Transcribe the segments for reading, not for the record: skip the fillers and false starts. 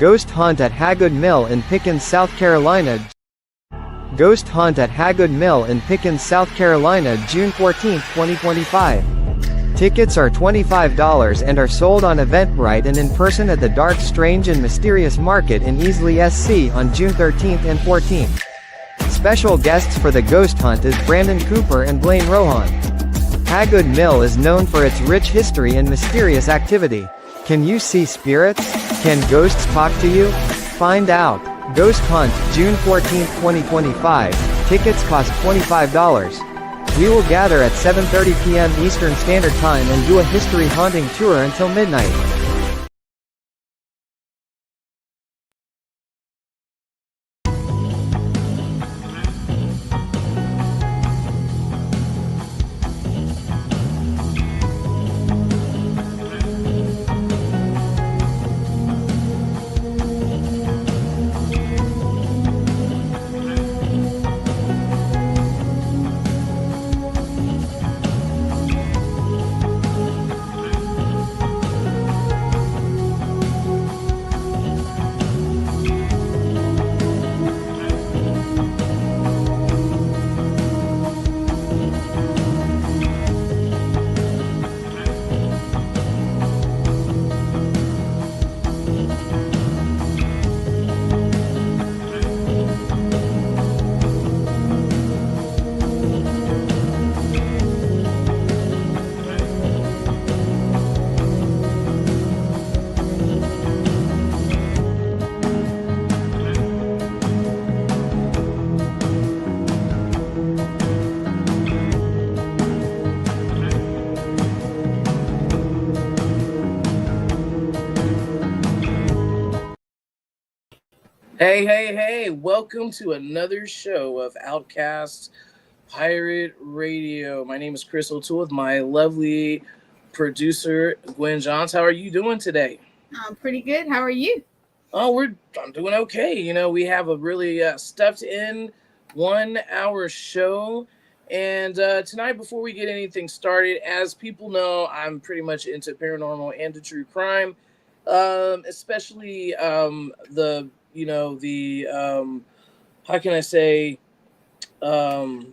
Ghost hunt at Hagood Mill in Pickens, South Carolina. Ghost hunt at Hagood Mill in Pickens, South Carolina, June 14, 2025. Tickets are $25 and are sold on Eventbrite and in person at the Dark, Strange and Mysterious Market in Easley, SC on June 13th and 14th. Special guests for the ghost hunt is Brandon Cooper and Blaine Rohan. Hagood Mill is known for its rich history and mysterious activity. Can you see spirits? Can ghosts talk to you? Find out. Ghost Hunt, June 14, 2025. Tickets cost $25. We will gather at 7:30 p.m. Eastern Standard Time and do a history haunting tour until midnight. Hey, welcome to another show of OutKast Pirate Radio. My name is Chris O'Toole with my lovely producer, Gwen Johns. How are you doing today? I'm pretty good. How are you? I'm doing okay. You know, we have a really stuffed in 1 hour show. And tonight, before we get anything started, as people know, I'm pretty much into paranormal and the true crime, especially how can I say, the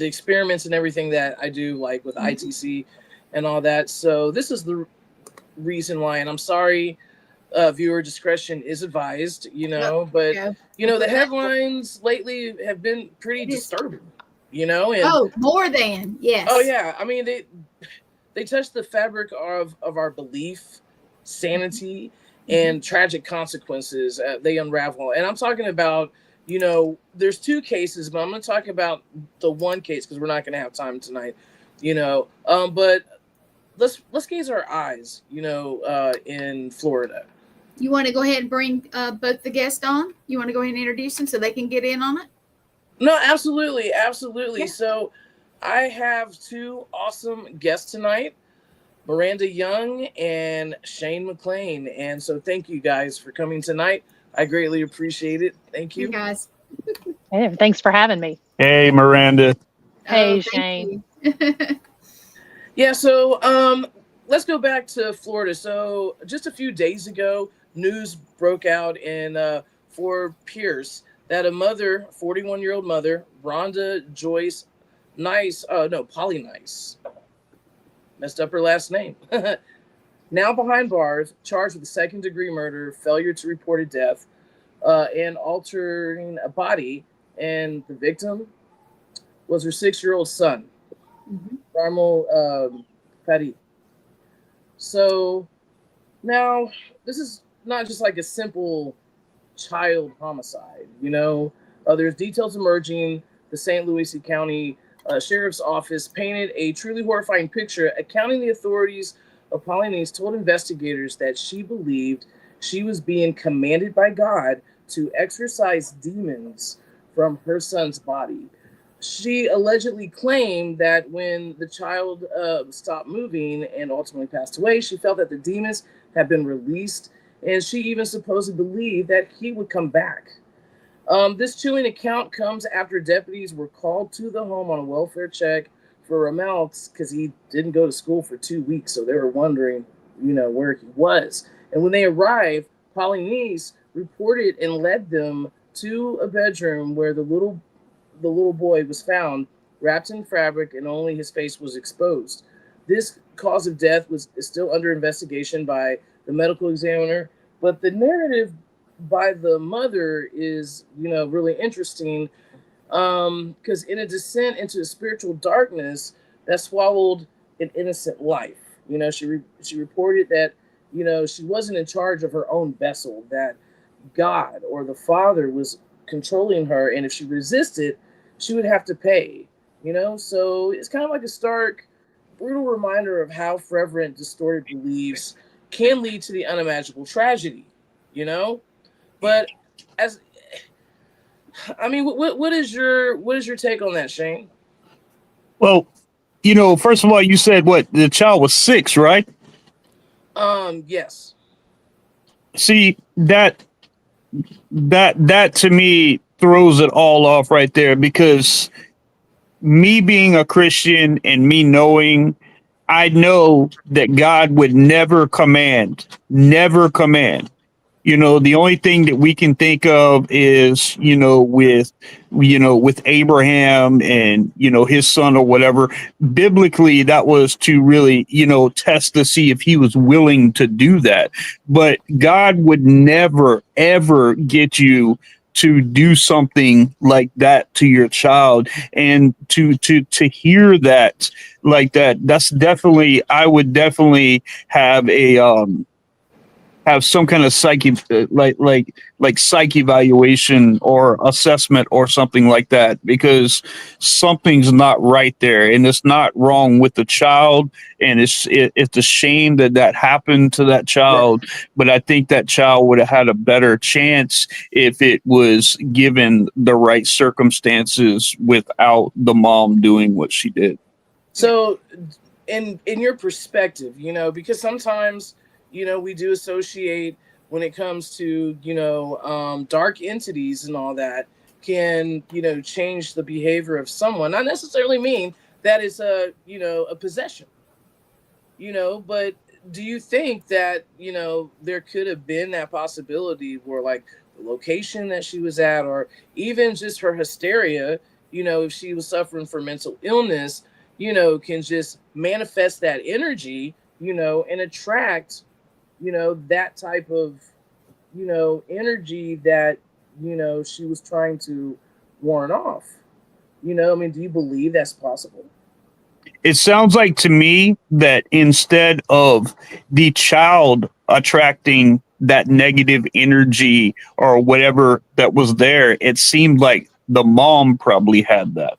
experiments and everything that I do, like with ITC and all that. So this is the reason why, and I'm sorry, viewer discretion is advised, but the headlines lately have been pretty disturbing, and more than, yes. Oh yeah. I mean, they touch the fabric of our belief, sanity, and tragic consequences they unravel. And I'm talking about, there's two cases, but I'm going to talk about the one case because we're not going to have time tonight, but let's gaze our eyes, in Florida. You want to go ahead and bring both the guests on? You want to go ahead and introduce them so they can get in on it? No, absolutely. Yeah. So I have two awesome guests tonight, Miranda Young and Shane McLean. And so thank you guys for coming tonight. I greatly appreciate it. Thank you. Hey guys. Hey, thanks for having me. Hey, Miranda. Hey, Shane. Yeah, so let's go back to Florida. So just a few days ago, news broke out in Fort Pierce that a mother, 41-year-old mother, Rhonda Joyce Polly Nice, messed up her last name, now behind bars, charged with second-degree murder, failure to report a death, and altering a body. And the victim was her 6-year-old son, Carmel Petty. So now this is not just like a simple child homicide, there's details emerging. The St. Louis County Sheriff's Office painted a truly horrifying picture, accounting the authorities of Polynese told investigators that she believed she was being commanded by God to exorcise demons from her son's body. She allegedly claimed that when the child stopped moving and ultimately passed away, she felt that the demons had been released, and she even supposedly believed that he would come back. This chilling account comes after deputies were called to the home on a welfare check for Ramel because he didn't go to school for 2 weeks, so they were wondering, where he was. And when they arrived, Polynese reported and led them to a bedroom where the little boy was found wrapped in fabric and only his face was exposed. This cause of death is still under investigation by the medical examiner, but the narrative by the mother is, really interesting, because in a descent into a spiritual darkness that swallowed an innocent life. She reported that, she wasn't in charge of her own vessel, that God or the Father was controlling her, and if she resisted, she would have to pay. So it's kind of like a stark, brutal reminder of how fervent, distorted beliefs can lead to the unimaginable tragedy. But as I mean, what is your take on that, Shane? Well, first of all, you said what the child was 6, right? Yes. See, that to me throws it all off right there, because me being a Christian and me knowing, I know that God would never command. The only thing that we can think of is, with Abraham and, his son or whatever. Biblically, that was to really, test to see if he was willing to do that. But God would never, ever get you to do something like that to your child. And to hear that like that, that's definitely, I would definitely have have some kind of psyche, like psych evaluation or assessment or something like that, because something's not right there, and it's not wrong with the child, and it's a shame that happened to that child. But I think that child would have had a better chance if it was given the right circumstances without the mom doing what she did. So, in your perspective, because sometimes, we do associate, when it comes to, dark entities and all that can, change the behavior of someone. Not necessarily mean that it's a possession, but do you think that, there could have been that possibility where, like, the location that she was at, or even just her hysteria, if she was suffering from mental illness, can just manifest that energy, and attract, that type of, energy that, she was trying to warn off. I mean, do you believe that's possible? It sounds like to me that instead of the child attracting that negative energy or whatever that was there, it seemed like the mom probably had that.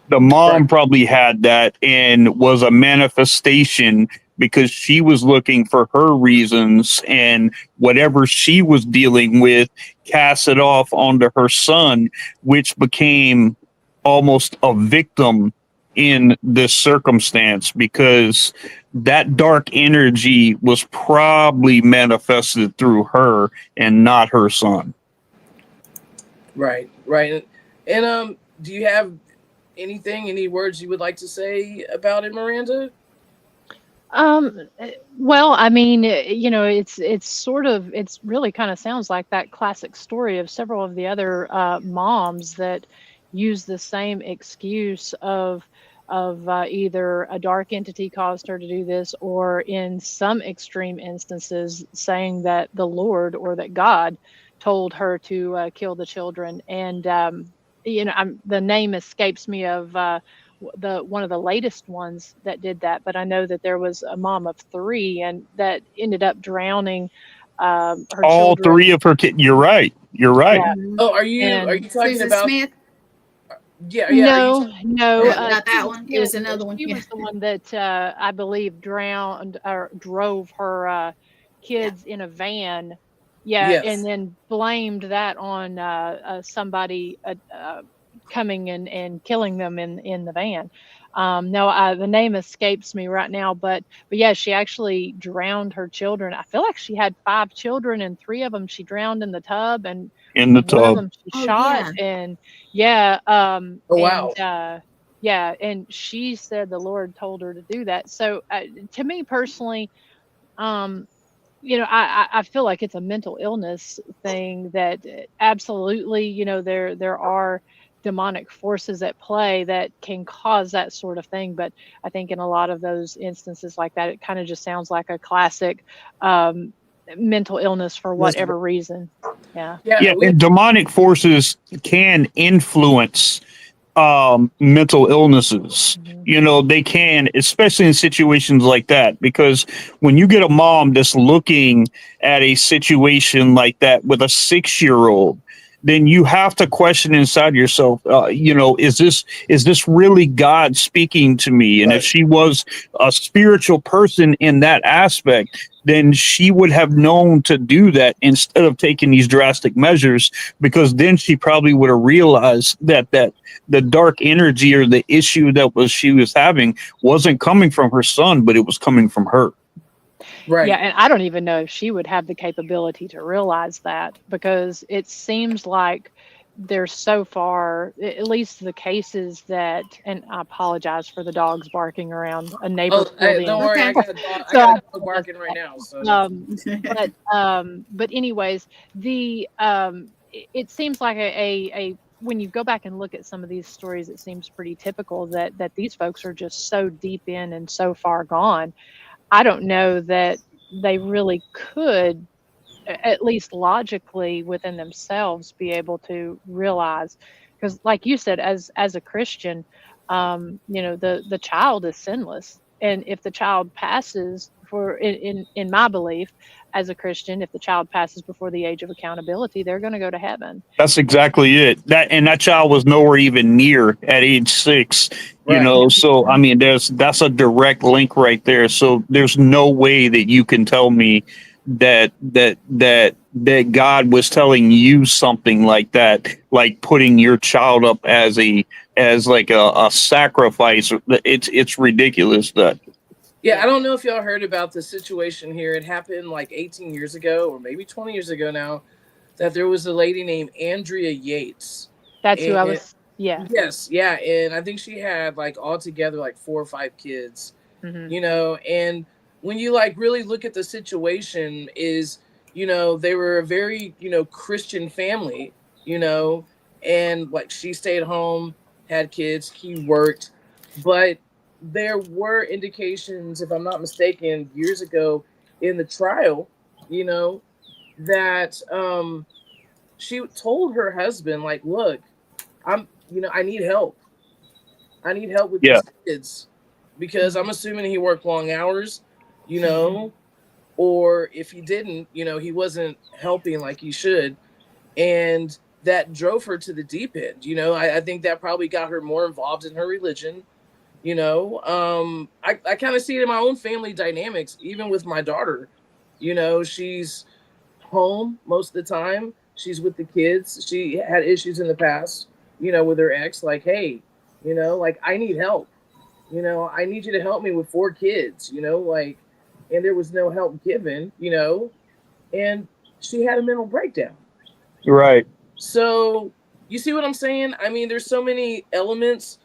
The mom Right. probably had that and was a manifestation, because she was looking for her reasons, and whatever she was dealing with cast it off onto her son, which became almost a victim in this circumstance, because that dark energy was probably manifested through her and not her son. Right. And do you have any words you would like to say about it, Miranda? Well, I mean, it's really kind of sounds like that classic story of several of the other moms that use the same excuse of either a dark entity caused her to do this, or in some extreme instances saying that the Lord or that God told her to kill the children. And the name escapes me of the one of the latest ones that did that, but I know that there was a mom of 3 and that ended up drowning her All children. 3 of her kids. You're right. Yeah. Oh, are you talking Susan about? Smith? Yeah. No, no. Not that one. It was another one. She Yeah. was the one that I believe drowned or drove her kids in a van. Yeah, Yes. and then blamed that on somebody coming and killing them in the van. No, the name escapes me right now, but yeah, she actually drowned her children. I feel like she had 5 children, and 3 of them she drowned in the tub, and In the one of tub. them she Oh, shot. yeah. And yeah, Oh, wow. and yeah, and she said the Lord told her to do that. So to me personally, um, I feel like it's a mental illness thing that absolutely, there are demonic forces at play that can cause that sort of thing. But I think in a lot of those instances like that, it kind of just sounds like a classic um, mental illness for whatever reason. Yeah. Yeah, Yeah, and demonic forces can influence mental illnesses. Mhm. They can, especially in situations like that, because when you get a mom that's looking at a situation like that with a 6-year-old, then you have to question inside yourself, is this really God speaking to me? And if right. she was a spiritual person in that aspect, then she would have known to do that instead of taking these drastic measures, because then she probably would have realized that the dark energy or the issue that she was having wasn't coming from her son, but it was coming from her. Yeah, Right. and I don't even know if she would have the capability to realize that, because it seems like there's so far, at least the cases that, and I apologize for the dogs barking around. A neighbor Oh, pulled don't in. worry. Okay. I So got I a dog apologize barking for right now. So that. But anyways, the it seems like a when you go back and look at some of these stories, it seems pretty typical that these folks are just so deep in and so far gone. I don't know that they really could, at least logically within themselves, be able to realize, because like you said, as a Christian, the child is sinless, and if the child passes, for in my belief as a Christian, if the child passes before the age of accountability, they're going to go to heaven. That's exactly it. That child was nowhere even near at age 6. right. So I mean, that's a direct link right there. So there's no way that you can tell me that God was telling you something like that, like putting your child up as like a sacrifice. It's ridiculous. That Yeah, I don't know if y'all heard about the situation here. It happened like 18 years ago, or maybe 20 years ago now, that there was a lady named Andrea Yates. That's who I And was. Yeah. yes, yeah, and I think she had like altogether like 4 or 5 kids, Hmm. and when you like really look at the situation is, they were a very, Christian family, you know, and like she stayed home, had kids, he worked, but there were indications, if I'm not mistaken, years ago in the trial, you know, that she told her husband, like, look, I need help. I need help with yeah, these kids because I'm assuming he worked long hours, you Hmm. know, or if he didn't, he wasn't helping like he should. And that drove her to the deep end. I think that probably got her more involved in her religion. I kind of see it in my own family dynamics, even with my daughter. She's home most of the time. She's with the kids. She had issues in the past, with her ex. Like, hey, like I need help. I need you to help me with 4 kids. Like, and there was no help given. And she had a mental breakdown. right. So you see what I'm saying? I mean, there's so many elements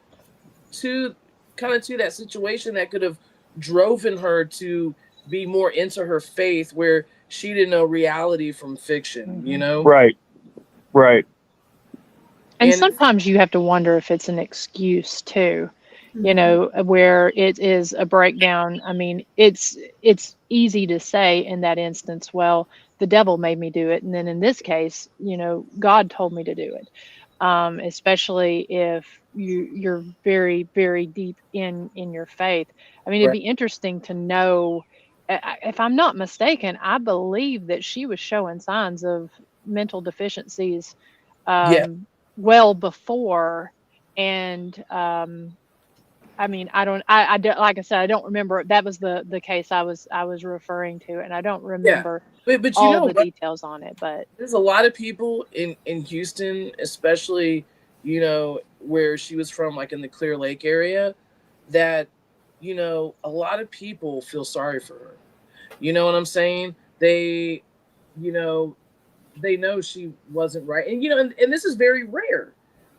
to to that situation that could have driven her to be more into her faith where she didn't know reality from fiction. Hmm. Right. Right. And And sometimes you have to wonder if it's an excuse too, Mhm. where it is a breakdown. I mean, it's easy to say in that instance, well, the devil made me do it. And then in this case, God told me to do it. Especially if you're very, very deep in your faith. I mean, it'd right, be interesting to know. If I'm not mistaken, I believe that she was showing signs of mental deficiencies yeah, um, well before. And I mean, I don't, like I said, I don't remember. That was the case I was referring to, and I don't yeah. remember But you all know the what? details on it. But There's a lot of people in Houston, especially where she was from, like in the Clear Lake area, that a lot of people feel sorry for her. You know what I'm saying? You know, they know she wasn't right, and this is very rare,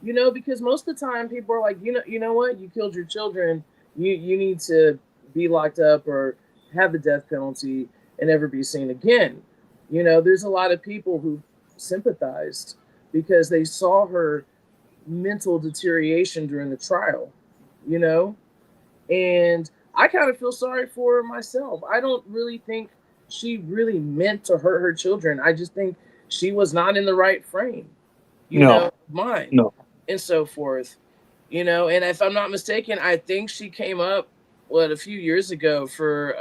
because most of the time people are like, what, you killed your children, you need to be locked up or have the death penalty, and never be seen again. You know, there's a lot of people who sympathized because they saw her mental deterioration during the trial, you know, and I kind of feel sorry for her myself. I don't really think she really meant to hurt her children. I just think she was not in the right frame, you know, mind No. and so forth, you know. And if I'm not mistaken, I think she came up a few years ago for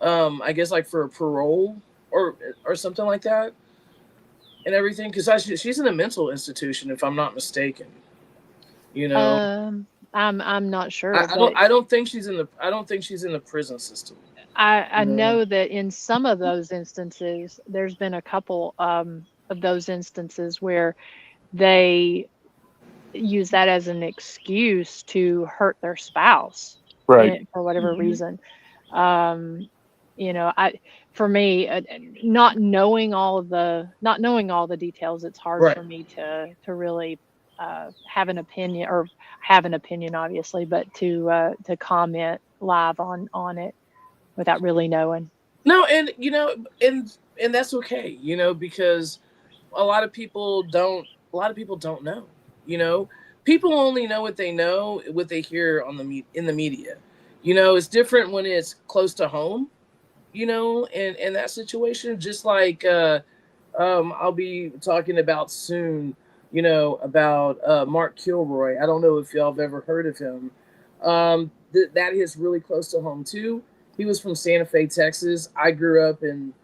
I guess like for a parole or something like that and everything, because she's in a mental institution if I'm not mistaken, you know. I'm not sure, I don't think she's in the prison system. I You know? know that in some of those instances, there's been a couple of those instances where they use that as an excuse to hurt their spouse, Right. for whatever Mhm. reason. You know, for me, not knowing all the details, it's hard Right. for me to really have an opinion, or have an opinion, obviously, but to comment live on it without really knowing. No, and you know, and that's okay, you know, because a lot of people don't know, you know. People only know what they know, what they hear on in the media. You know, it's different when it's close to home, you know, and in that situation, just like I'll be talking about soon, you know, about Mark Kilroy. I don't know if y'all have ever heard of him. That is really close to home too. He was from Santa Fe, Texas. I grew up in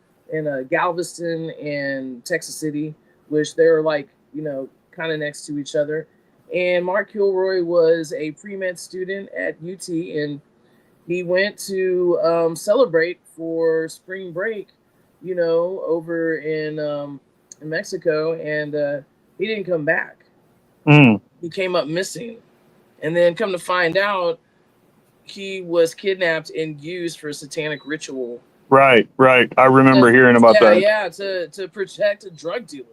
Galveston and Texas City, which they're like, you know, kind of next to each other. And Mark Kilroy was a pre-med student at UT, and he went to celebrate for spring break, you know, over in Mexico, and he didn't come back. Mm. He came up missing, and then come to find out, he was kidnapped and used for a satanic ritual. Right. I remember hearing about that. Yeah, to protect a drug dealer,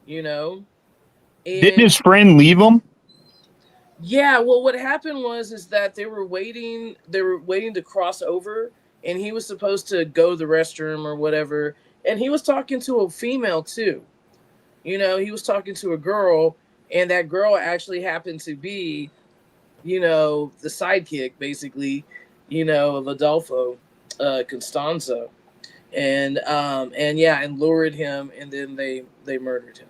you know. Didn't And his friend leave him? yeah, well, what happened was is that they were waiting to cross over, and he was supposed to go to the restroom or whatever, and he was talking to a female too. You know, he was talking to a girl, and that girl actually happened to be, you know, the sidekick, basically, you know, of Adolfo Constanza, and yeah, and lured him, and then they murdered him.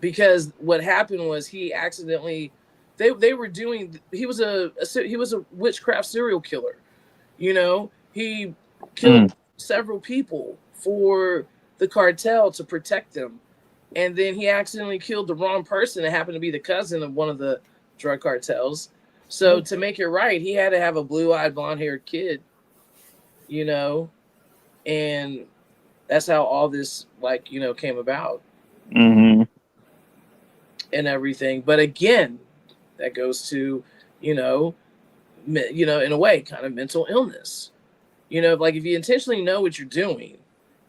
Because what happened was he accidentally, they were doing, he was a witchcraft serial killer, you know. He killed several people for the cartel to protect them, and then he accidentally killed the wrong person. It happened to be the cousin of one of the drug cartels. So to make it right, he had to have a blue-eyed, blonde-haired kid, you know, and that's how all this, like, you know, came about. Mm-hmm. And everything. But again, that goes to, you know, in a way, kind of mental illness. You know, like if you intentionally know what you're doing,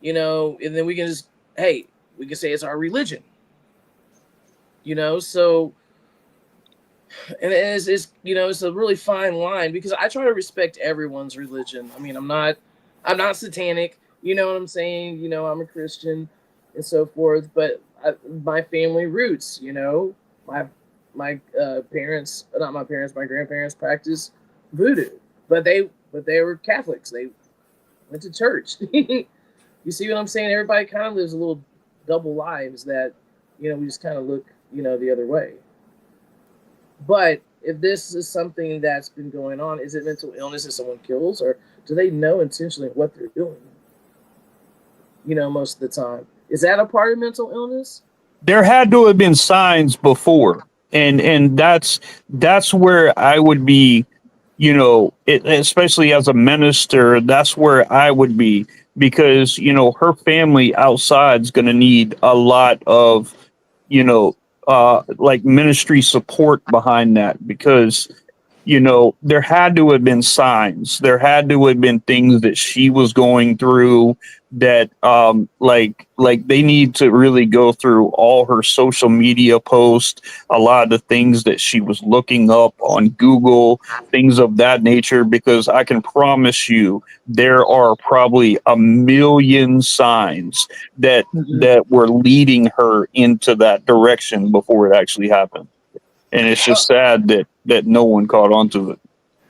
you know, and then we can just, hey, we can say it's our religion. You know, so, and it's you know, it's a really fine line, because I try to respect everyone's religion. I mean, I'm not satanic. You know what I'm saying? You know, I'm a Christian and so forth, but my family roots, you know, my parents, not my parents, my grandparents practiced voodoo, but they were Catholics. They went to church. You see what I'm saying? Everybody kind of lives a little double lives that, you know, we just kind of look, you know, the other way. But if this is something that's been going on, is it mental illness if someone kills, or do they know intentionally what they're doing? You know, most of the time. Is that a part of mental illness? There had to have been signs before, and that's where I would be, you know, especially as a minister. That's where I would be, because you know her family outside is going to need a lot of, you know, like ministry support behind that, because there had to have been signs. There had to have been things that she was going through that, like they need to really go through all her social media posts, a lot of the things that she was looking up on Google, things of that nature, because I can promise you there are probably a million signs that were leading her into that direction before it actually happened. And it's just sad that no one caught on to it.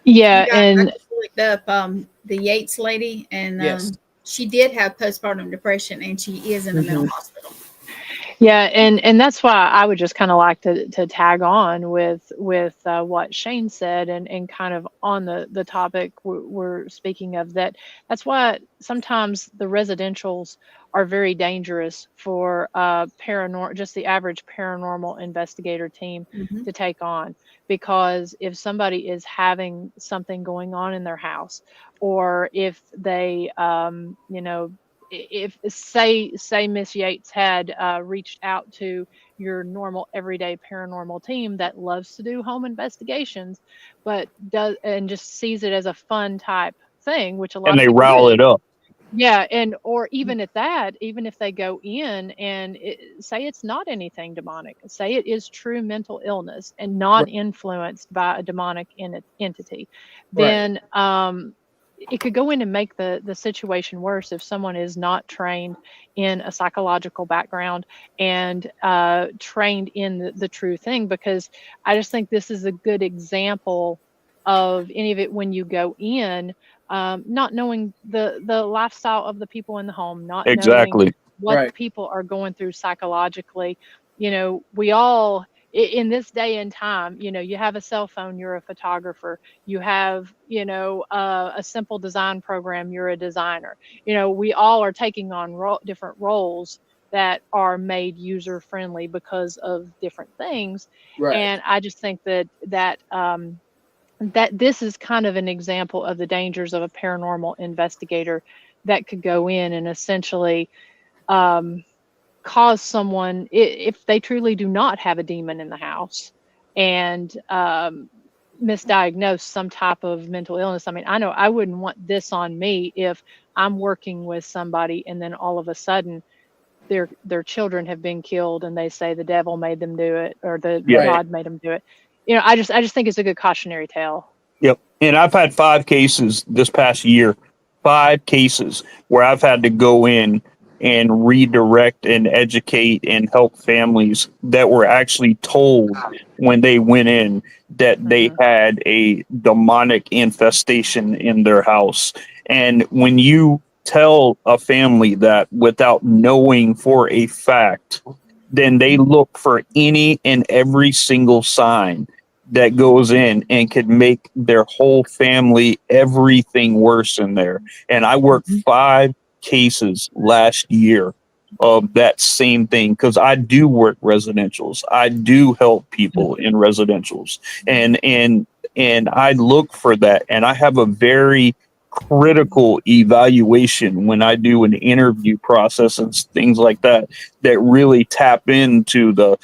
Yeah, You guys, I and just looked up the Yates lady, and Yes. she did have postpartum depression, and she is in a mental hospital. yeah, and that's why I would just kind of like to tag on with what Shane said, and kind of on the topic we're speaking of, that's why sometimes the residentials are very dangerous for just the average paranormal investigator team to take on, because if somebody is having something going on in their house, or if they if say Miss Yates had reached out to your normal everyday paranormal team that loves to do home investigations, but does and just sees it as a fun type thing, which a lot And of they people rile do. it up. Yeah, and or even at that, even if they go in and say it's not anything demonic, say it is true mental illness and not influenced by a demonic entity, then it could go in and make the situation worse if someone is not trained in a psychological background and trained in the true thing. Because I just think this is a good example of any of it when you go in, not knowing the lifestyle of the people in the home, not knowing Exactly. what the people are going through psychologically. We all in this day and time, you have a cell phone, you're a photographer, you have, a simple design program, you're a designer. We all are taking on different roles that are made user friendly because of different things. And I just think that this is kind of an example of the dangers of a paranormal investigator that could go in and essentially cause someone, if they truly do not have a demon in the house, and misdiagnose some type of mental illness. I mean, I know I wouldn't want this on me if I'm working with somebody and then all of a sudden their children have been killed and they say the devil made them do it, or the God made them do it. I just think it's a good cautionary tale. Yep. And I've had 5 cases this past year, 5 cases where I've had to go in and redirect and educate and help families that were actually told when they went in that they had a demonic infestation in their house. And when you tell a family that without knowing for a fact, then they look for any and every single sign that goes in and could make their whole family, everything worse in there. And I worked 5 cases last year of that same thing, because I do work residentials. I do help people in residentials, and I look for that, and I have a very critical evaluation when I do an interview process and things like that really tap into the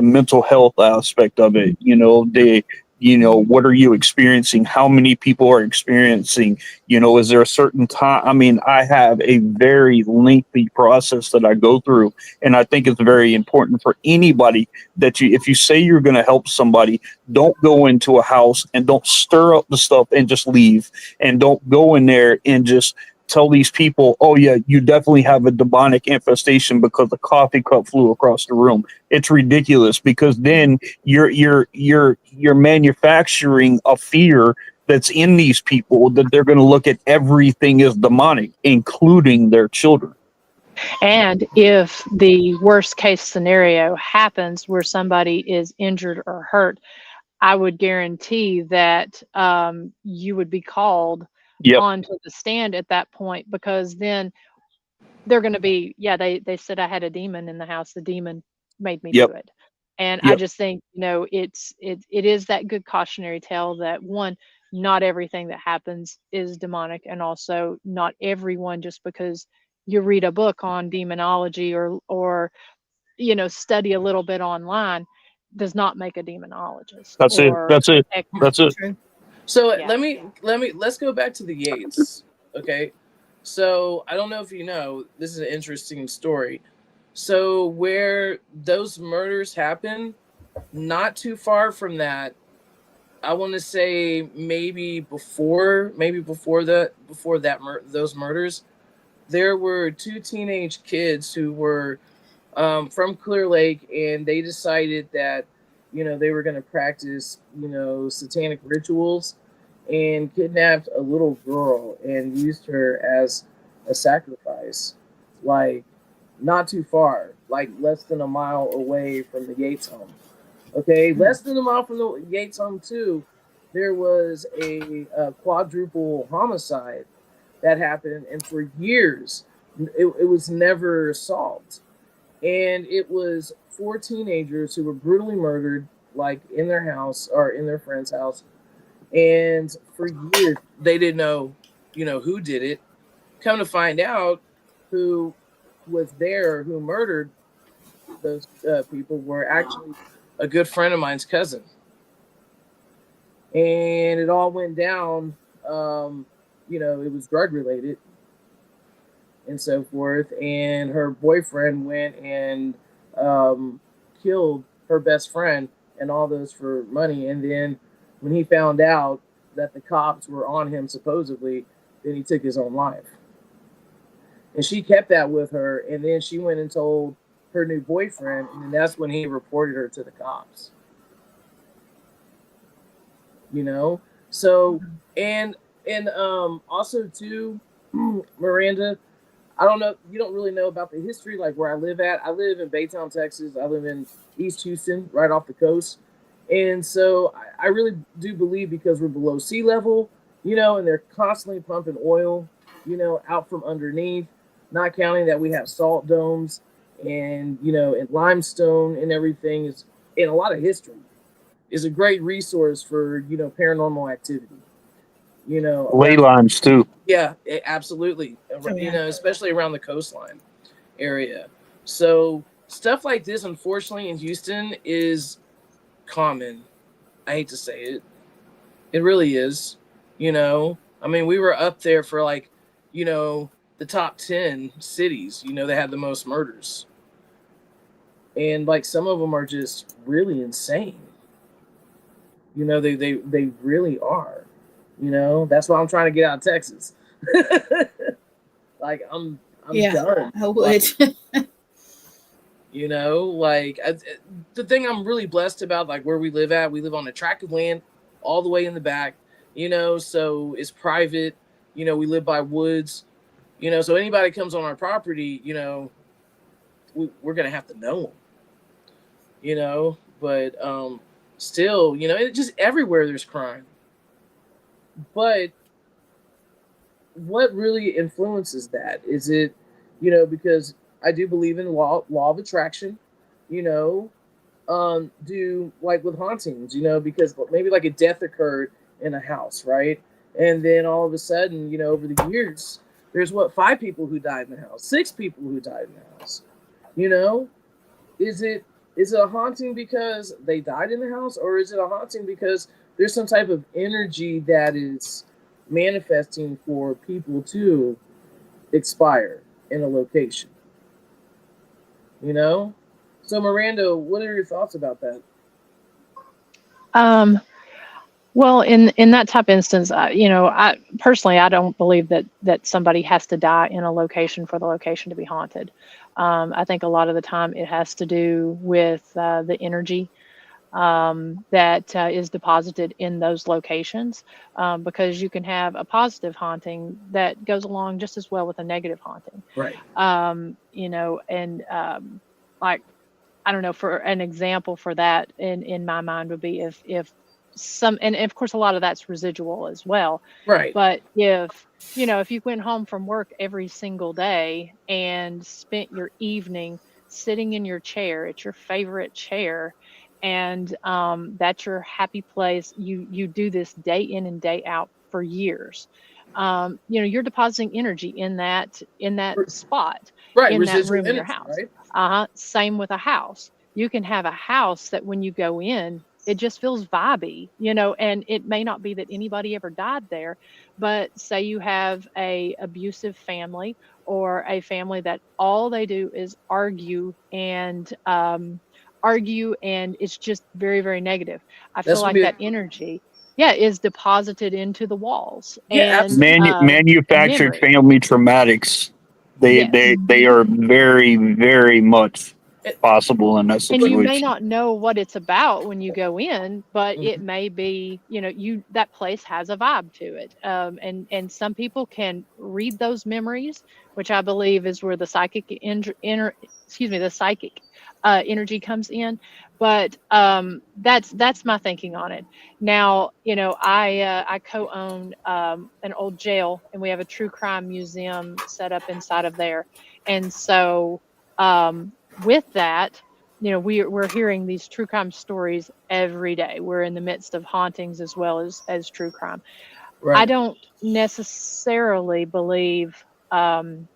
mental health aspect of it. What are you experiencing? How many people are experiencing? Is there a certain time? I mean, I have a very lengthy process that I go through, and I think it's very important for anybody that if you say you're going to help somebody, don't go into a house and don't stir up the stuff and just leave, and don't go in there and just tell these people, oh yeah, you definitely have a demonic infestation because the coffee cup flew across the room. It's ridiculous, because then you're manufacturing a fear that's in these people that they're going to look at everything as demonic, including their children. And if the worst case scenario happens where somebody is injured or hurt, I would guarantee that you would be called onto the stand at that point, because then they're going to be, they said I had a demon in the house. The demon made me do it. And I just think, it is that good cautionary tale that, one, not everything that happens is demonic, and also not everyone, just because you read a book on demonology or study a little bit online, does not make a demonologist. That's it. or That's it. ex- That's it. True. So Yeah. let's go back to the Yates. Okay. So I don't know if you know, this is an interesting story. So where those murders happened, not too far from that, I want to say before those murders, there were two teenage kids who were from Clear Lake, and they decided that they were going to practice satanic rituals, and kidnapped a little girl and used her as a sacrifice, like not too far, like less than a mile away from the Yates home. Okay, less than a mile from the Yates home too, there was a quadruple homicide that happened, and for years it was never solved. And it was 4 teenagers who were brutally murdered, like in their house or in their friend's house. And for years they didn't know, who did it. Come to find out, who was there, who murdered those people, were actually a good friend of mine's cousin. And it all went down, it was drug related and so forth. And her boyfriend went and killed her best friend and all those for money. And then when he found out that the cops were on him, supposedly, then he took his own life. And she kept that with her. And then she went and told her new boyfriend, and then that's when he reported her to the cops. So, and also too, Miranda, I don't know, you don't really know about the history, like where I live at. I live in Baytown, Texas. I live in East Houston, right off the coast. And so I really do believe, because we're below sea level, and they're constantly pumping oil, out from underneath, not counting that we have salt domes and, and limestone and everything, is in a lot of history, is a great resource for, paranormal activity. Ley lines too. Yeah, absolutely. Especially around the coastline area. So stuff like this, unfortunately, in Houston is common. I hate to say it. It really is. I mean, we were up there for the top 10 cities, that had the most murders. And some of them are just really insane. They really are. That's why I'm trying to get out of Texas. I'm done. I would. The thing I'm really blessed about, where we live on a tract of land all the way in the back, so it's private. We live by woods, so anybody comes on our property, we're going to have to know them, but still, it just everywhere there's crime. But what really influences that? Is it, because I do believe in law of attraction, do with hauntings, because maybe a death occurred in a house, right? And then all of a sudden, over the years, there's 5 people who died in the house, 6 people who died in the house. Is it a haunting because they died in the house, or is it a haunting because there's some type of energy that is manifesting for people to expire in a location? So Miranda, what are your thoughts about that? Well, in that type of instance, I personally, I don't believe that somebody has to die in a location for the location to be haunted. I think a lot of the time it has to do with the energy that is deposited in those locations, because you can have a positive haunting that goes along just as well with a negative haunting. Right. I don't know, for an example for that in my mind would be if some, and of course a lot of that's residual as well. Right. But if you went home from work every single day and spent your evening sitting in your chair, it's your favorite chair, and that's your happy place, you do this day in and day out for years, you're depositing energy in that spot, right, in that residual room in your energy, house. right? Same with a house. you can have a house that when you go in, it just feels vibey, you know, and it may not be that anybody ever died there, but say you have a abusive family or a family that all they do is argue and it's just very, very negative. I feel That's gonna like be that energy, yeah, is deposited into the walls yeah, and absolutely. and Manufactured memory. family traumatics. Yes. They are very, very much It, possible in that And you may situation. not know what it's about when you go in, but it may be, you know, that place has a vibe to it. And some people can read those memories, which I believe is where the psychic the psychic energy comes in. But that's my thinking on it. Now, you know, I co-own an old jail, and we have a true crime museum set up inside of there, and so with that, you know, we're hearing these true crime stories every day. We're in the midst of hauntings as well as true crime. I right. don't necessarily believe um,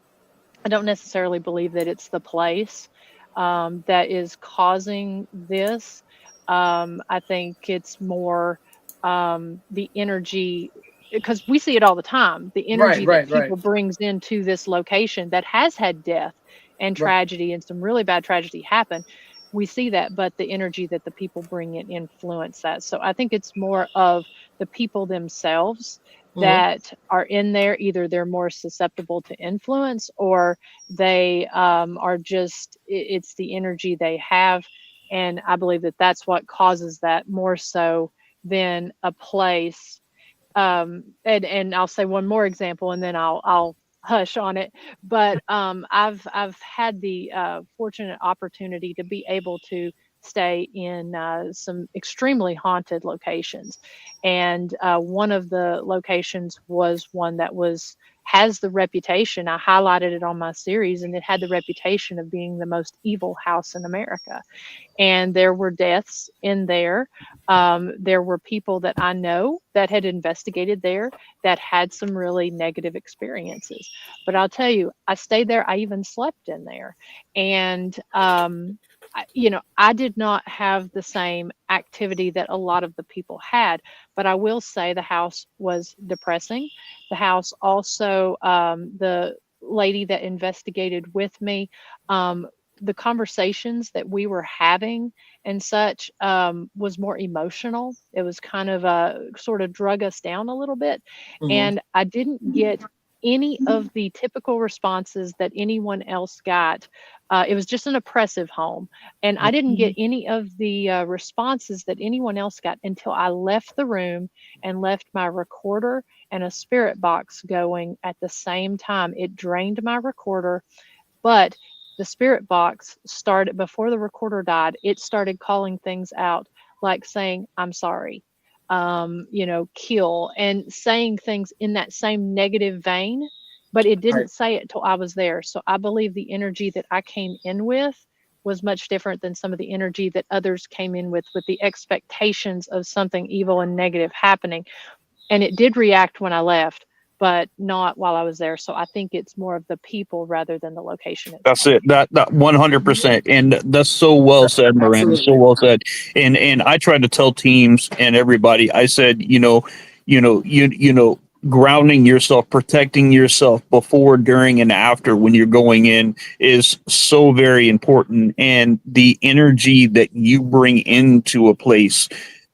I don't necessarily believe that it's the place that is causing this. I think it's more the energy, because we see it all the time. The Right, energy that right, right, people brings into this location that has had death and right. tragedy and some really bad tragedy happen. We see that, but the energy that the people bring in influence that. So I think it's more of the people themselves Hmm. that are in there. Either they're more susceptible to influence, or they are just it's the energy they have, and I believe that that's what causes that more so than a place. And I'll say one more example, and then I'll hush on it. But I've had the fortunate opportunity to be able to stay in some extremely haunted locations, and one of the locations was one that was has the reputation. I highlighted it on my series, and it had the reputation of being the most evil house in America, and there were deaths in there. There were people that I know that had investigated there that had some really negative experiences. But I'll tell you, I stayed there. I even slept in there, and you know, I did not have the same activity that a lot of the people had. But I will say the house was depressing. The house also, the lady that investigated with me, um, the conversations that we were having and such was more emotional. It was kind of sort of drug us down a little bit. Hmm. And I didn't get any of the typical responses that anyone else got. It was just an oppressive home. And I didn't get any of the responses that anyone else got until I left the room and left my recorder and a spirit box going at the same time. It drained my recorder, but the spirit box started before the recorder died. It started calling things out, like saying, I'm sorry, you know, kill, and saying things in that same negative vein, but it Right. didn't say it till I was there. So I believe the energy that I came in with was much different than some of the energy that others came in with the expectations of something evil and negative happening. And it did react when I left, but not while I was there. So I think it's more of the people rather than the location That's itself. it. That 100%, and that's so well said, Miranda. So Absolutely. well said. And I try to tell teams and everybody. I said, you know, grounding yourself, protecting yourself before, during, and after when you're going in is so very important. And the energy that you bring into a place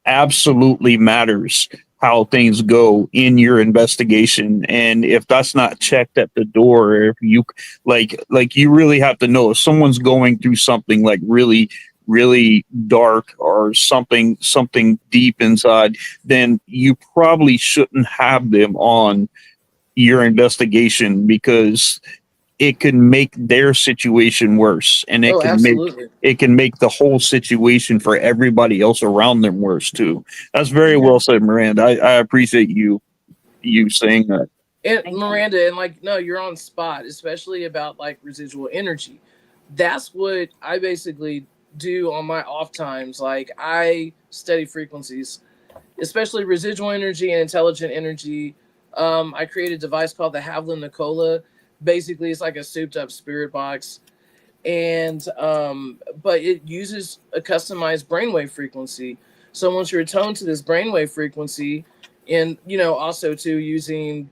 absolutely matters how things go in your investigation. And if that's not checked at the door, if you like you really have to know if someone's going through something like really, really dark or something deep inside, then you probably shouldn't have them on your investigation, because it can make their situation worse, and Oh, absolutely. it can make the whole situation for everybody else around them worse too. That's very Yeah. well said, Miranda. I appreciate you saying that. And Thank you. Miranda, and like, no, you're on spot, especially about like residual energy. That's what I basically do on my off times. Like, I study frequencies, especially residual energy and intelligent energy. I created a device called the Havlin Nicola. Basically, it's like a souped up spirit box. and but it uses a customized brainwave frequency. So once you're attuned to this brainwave frequency, and also to using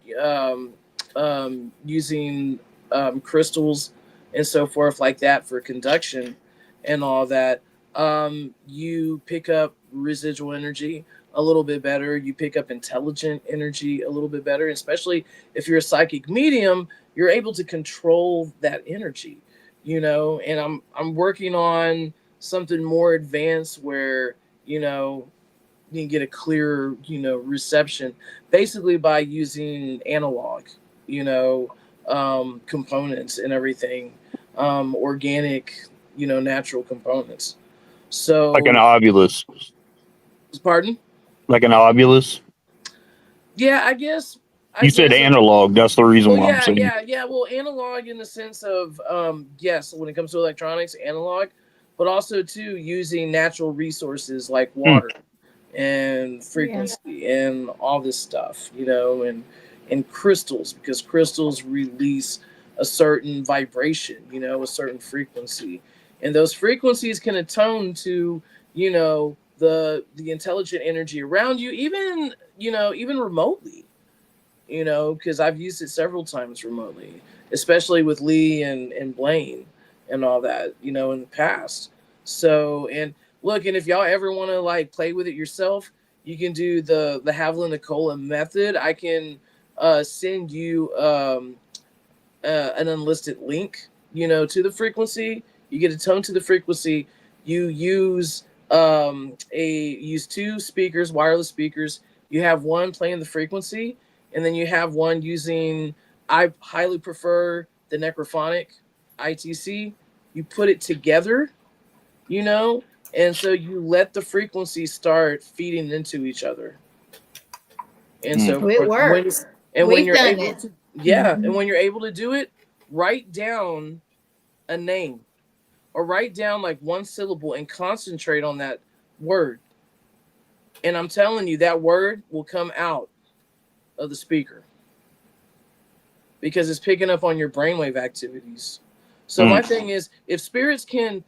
crystals and so forth like that for conduction and all that, you pick up residual energy a little bit better. You pick up intelligent energy a little bit better, especially if you're a psychic medium. You're able to control that energy, and I'm working on something more advanced where you can get a clearer reception, basically by using analog components and everything, organic natural components. So Like an ovulus. pardon? Like an ovulus. Yeah, I guess You said analog. That's the reason well, why I'm saying. yeah. Well, analog in the sense of yes, when it comes to electronics, analog, but also too using natural resources like water and frequency and all this stuff, and crystals, because crystals release a certain vibration, a certain frequency, and those frequencies can attune to the intelligent energy around you, even remotely, because I've used it several times remotely, especially with Lee and Blaine and all that, in the past. So, and look, and if y'all ever want to like play with it yourself, you can do the Haviland Nicola method. I can send you an unlisted link, to the frequency. You get attuned to the frequency. You use use two speakers, wireless speakers. You have one playing the frequency, and then you have one using, I highly prefer the necrophonic ITC. You put it together, and so you let the frequency start feeding into each other. And so it works. When you're able to, and when you're able to do it, write down a name or write down like one syllable and concentrate on that word. And I'm telling you, that word will come out of the speaker because it's picking up on your brainwave activities. So my thing is, if spirits can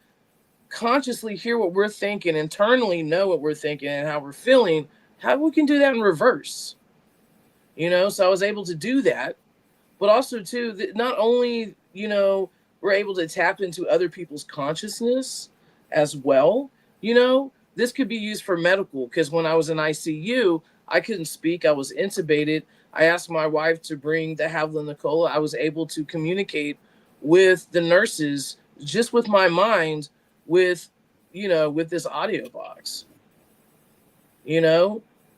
consciously hear what we're thinking, internally know what we're thinking and how we're feeling, how we can do that in reverse, so I was able to do that, but also too, not only, we're able to tap into other people's consciousness as well, this could be used for medical, because when I was in ICU, I couldn't speak. I was intubated. I asked my wife to bring the Haviland Nicola. I was able to communicate with the nurses just with my mind, with this audio box,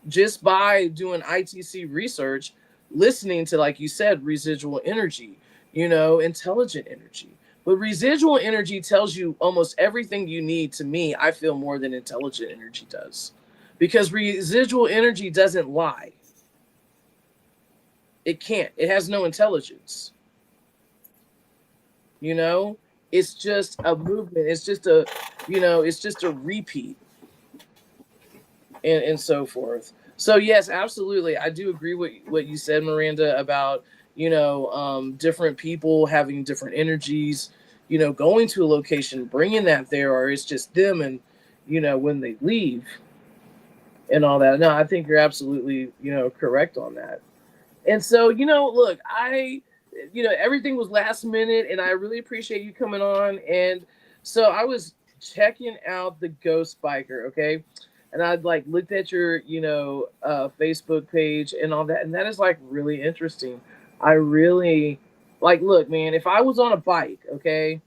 just by doing ITC research, listening to, like you said, residual energy, intelligent energy. But residual energy tells you almost everything you need, to me, I feel, more than intelligent energy does. Because residual energy doesn't lie. It can't. It has no intelligence. It's just a movement. It's just a, it's just a repeat. And so forth. So yes, absolutely. I do agree with what you said, Miranda, about, different people having different energies, going to a location, bringing that there, or it's just them and, when they leave and all that. No, I think you're absolutely, correct on that. And so, look, everything was last minute, and I really appreciate you coming on. And so I was checking out the Ghost Biker, okay? And I'd like looked at your, Facebook page and all that, and that is like really interesting. I really look, man, if I was on a bike, okay,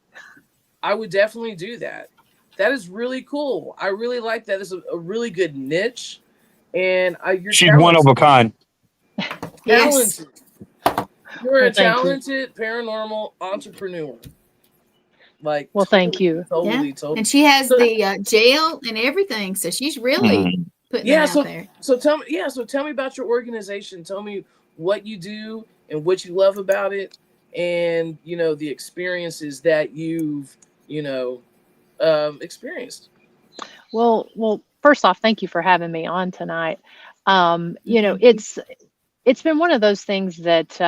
I would definitely do that. That is really cool. I really like that. It's a really good niche, and you're She's one of a kind. Talented. You're a Well, thank you. talented paranormal entrepreneur. Like, Well, thank you. Totally. And she has the jail and everything, so she's really putting it out there. So tell me about your organization. Tell me what you do and what you love about it, and the experiences that you've experienced. Well, first off, thank you for having me on tonight. It's been one of those things that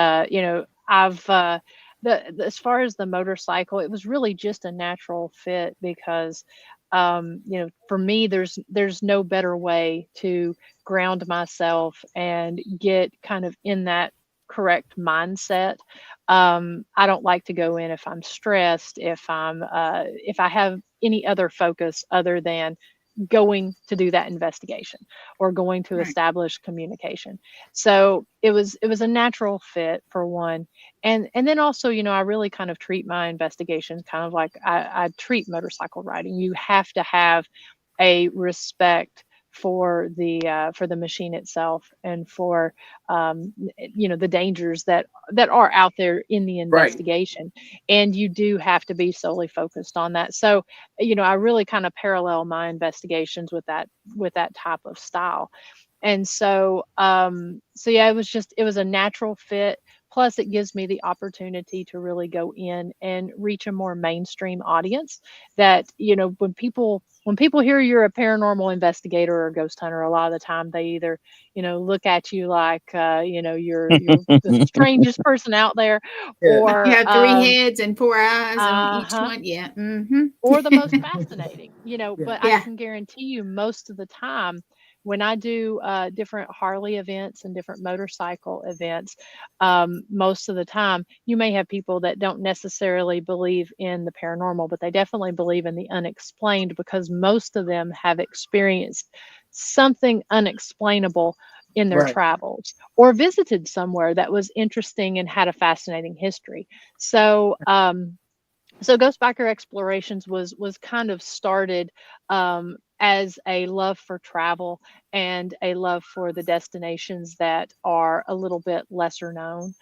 I've as far as the motorcycle, it was really just a natural fit because, for me, there's no better way to ground myself and get kind of in that correct mindset. I don't like to go in if I'm stressed, if I have any other focus other than going to do that investigation or going to Right. establish communication. So it was a natural fit for one. And then also, I really kind of treat my investigations kind of like I treat motorcycle riding. You have to have a respect for the machine itself and for the dangers that are out there in the Right. investigation, and you do have to be solely focused on that. So I really kind of parallel my investigations with that type of style. And so yeah, it was a natural fit. Plus, it gives me the opportunity to really go in and reach a more mainstream audience. That when people hear you're a paranormal investigator or a ghost hunter, a lot of the time they either look at you like you're the strangest person out there, Yeah. Like you or have three heads and four eyes on each uh-huh, one. Yeah. Mm-hmm. or the most fascinating, Yeah. but I Yeah. can guarantee you most of the time when I do different Harley events and different motorcycle events, most of the time you may have people that don't necessarily believe in the paranormal, but they definitely believe in the unexplained because most of them have experienced something unexplainable in their Right. travels or visited somewhere that was interesting and had a fascinating history. So Ghost Biker Explorations was kind of started as a love for travel and a love for the destinations that are a little bit lesser known.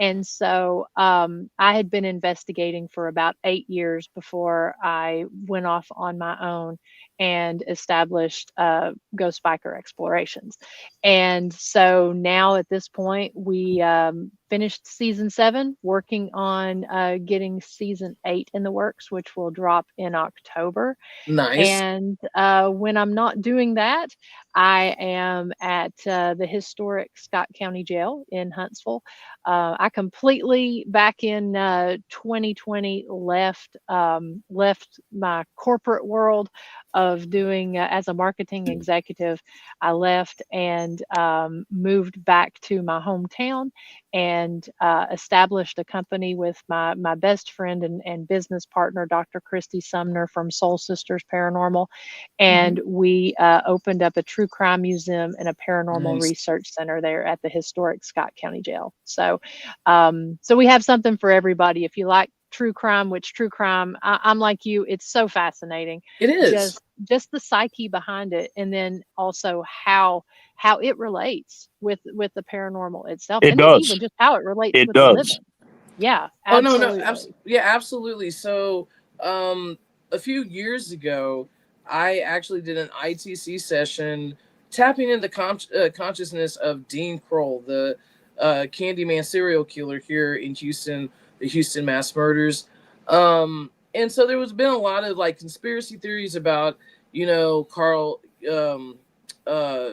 And so I had been investigating for about 8 years before I went off on my own and established Ghost Biker Explorations. And so now at this point, we finished season 7, working on getting season 8 in the works, which will drop in October. Nice. And when I'm not doing that, I am at the historic Scott County Jail in Huntsville. I completely back in 2020 left my corporate world of doing as a marketing executive. I left and moved back to my hometown and established a company with my best friend and business partner, Dr. Christy Sumner from Soul Sisters Paranormal. And we opened up a true crime museum and a paranormal Nice. research center there at the historic Scott County Jail. So we have something for everybody. If you like true crime, which true crime, I'm like you, it's so fascinating. It is. Just the psyche behind it, and then also how it relates with the paranormal itself, It and then does. even just how it relates It with the does. living. Yeah, Oh no, absolutely. yeah, absolutely. So, a few years ago, I actually did an ITC session tapping into consciousness of Dean Kroll, the Candyman serial killer here in Houston, the Houston mass murders. And so there was been a lot of like conspiracy theories about, Carl, uh,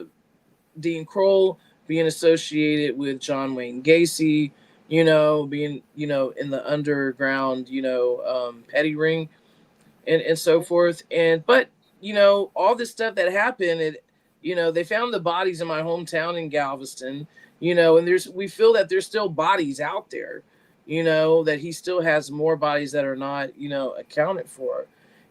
Dean Kroll being associated with John Wayne Gacy, being, in the underground, petty ring and so forth. But, all this stuff that happened, they found the bodies in my hometown in Galveston, and we feel that there's still bodies out there, that he still has more bodies that are not, accounted for.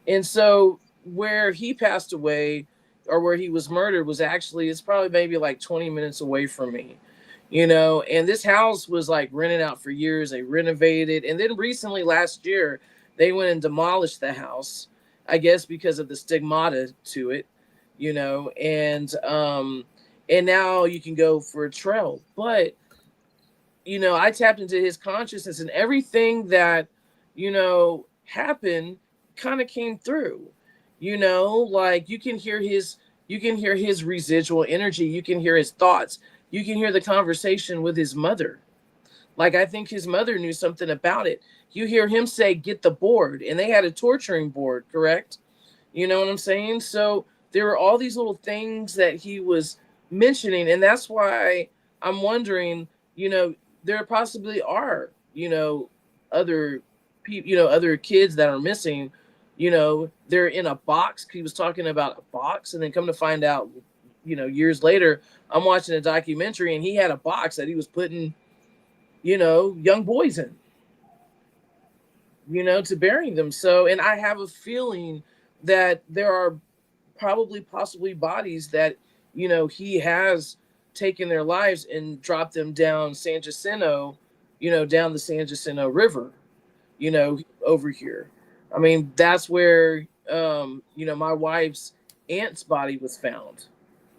And so where he passed away or where he was murdered was actually, it's probably maybe like 20 minutes away from me, and this house was like rented out for years. They renovated. And then recently last year, they went and demolished the house, I guess, because of the stigmata to it, and now you can go for a trail. But, I tapped into his consciousness and everything that, happened kind of came through, like you can hear his residual energy. You can hear his thoughts. You can hear the conversation with his mother. Like, I think his mother knew something about it. You hear him say, "Get the board." And they had a torturing board, correct? You know what I'm saying? So there were all these little things that he was mentioning. And that's why I'm wondering, there possibly are, other people, other kids that are missing, they're in a box. He was talking about a box, and then come to find out, years later, I'm watching a documentary, and he had a box that he was putting, young boys in, to burying them. So, and I have a feeling that there are possibly bodies that, he has taken their lives and dropped them down San Jacinto, down the San Jacinto River, over here. I mean, that's where, my wife's aunt's body was found.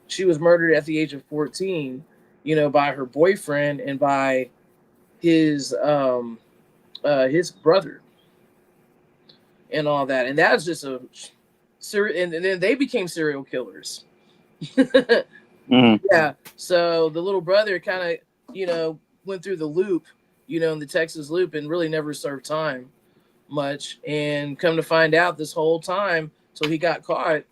She was murdered at the age of 14, by her boyfriend and by his brother and all that. And that's just and then they became serial killers. Mm-hmm. Yeah. So the little brother kind of, went through the loop, in the Texas loop, and really never served time much. And come to find out, this whole time, till he got caught,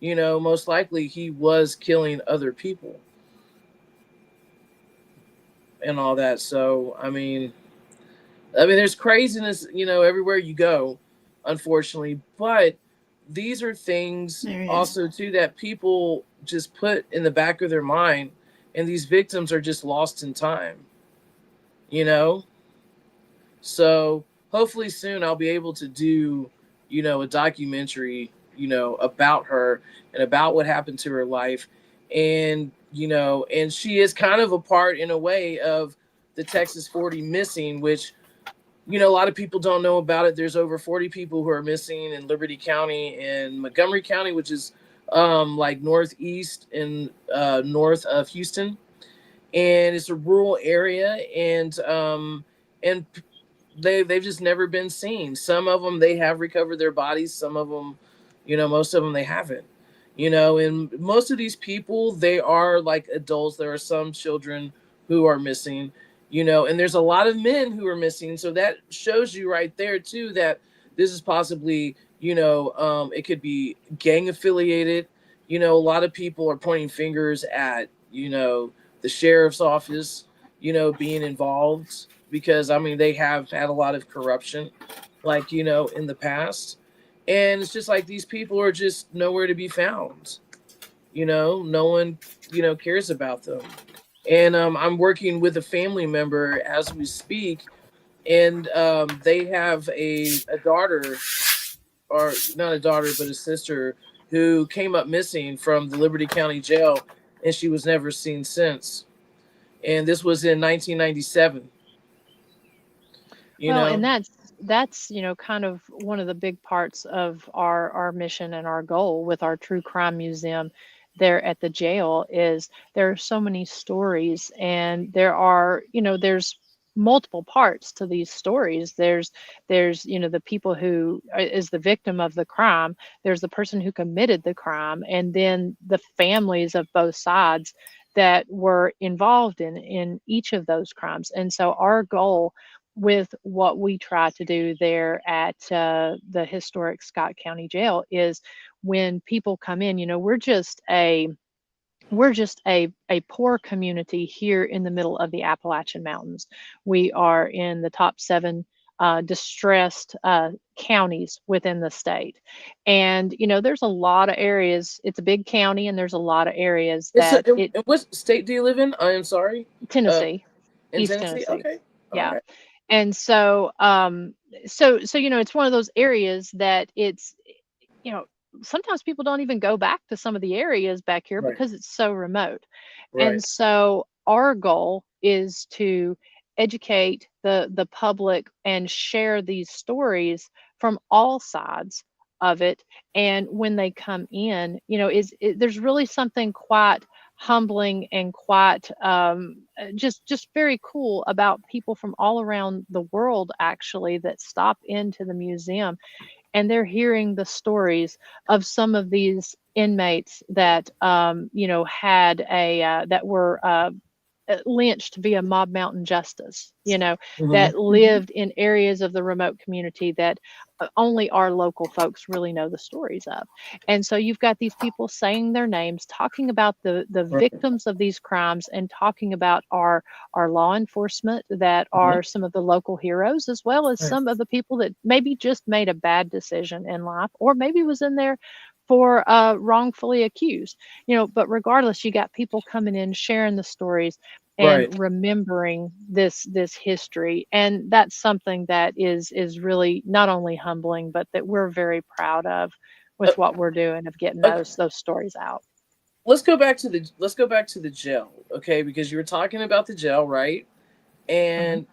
most likely he was killing other people and all that. So, I mean, there's craziness, everywhere you go, unfortunately. But these are things also too that people just put in the back of their mind, and these victims are just lost in time. So hopefully soon I'll be able to do, a documentary, about her and about what happened to her life. And, and she is kind of a part in a way of the Texas 40 missing, which, a lot of people don't know about it. There's over 40 people who are missing in Liberty County and Montgomery County, which is like northeast and north of Houston. And it's a rural area, and they've just never been seen. Some of them, they have recovered their bodies. Some of them, most of them, they haven't. And most of these people, they are like adults. There are some children who are missing, and there's a lot of men who are missing. So that shows you right there too that this is possibly, it could be gang affiliated. A lot of people are pointing fingers at, the sheriff's office, being involved, because they have had a lot of corruption, like, in the past. And it's just like these people are just nowhere to be found. No one, cares about them. And I'm working with a family member as we speak, and they have a daughter, or not a daughter, but a sister, who came up missing from the Liberty County Jail, and she was never seen since. And this was in 1997. And that's kind of one of the big parts of our mission and our goal with our true crime museum there at the jail is there are so many stories, and there's multiple parts to these stories. There's the people who is the victim of the crime, there's the person who committed the crime, and then the families of both sides that were involved in each of those crimes. And so our goal with what we try to do there at the historic Scott County Jail is when people come in, we're just a poor community here in the middle of the Appalachian Mountains. We are in the top 7 distressed counties within the state. And, there's a lot of areas. It's a big county, and there's a lot of areas that what state do you live in? I am sorry. Tennessee. In East Tennessee? Okay. Yeah. All right. And so, it's one of those areas that it's, sometimes people don't even go back to some of the areas back here because it's so remote. Right. And so our goal is to educate the public and share these stories from all sides of it. And when they come in, there's really something quite humbling and quite just very cool about people from all around the world actually that stop into the museum, and they're hearing the stories of some of these inmates that had that were lynched via mob mountain justice, Mhm. that lived in areas of the remote community that only our local folks really know the stories of. And so you've got these people saying their names, talking about the Right. victims of these crimes, and talking about our law enforcement that are some of the local heroes, as well as Right. some of the people that maybe just made a bad decision in life, or maybe was in there for wrongfully accused. But regardless, you got people coming in, sharing the stories, and Right. remembering this history. And that's something that is really not only humbling, but that we're very proud of Uh, with what we're doing, of getting okay. those stories out. Let's go back to the jail, okay? Because you were talking about the jail, right? Hmm. And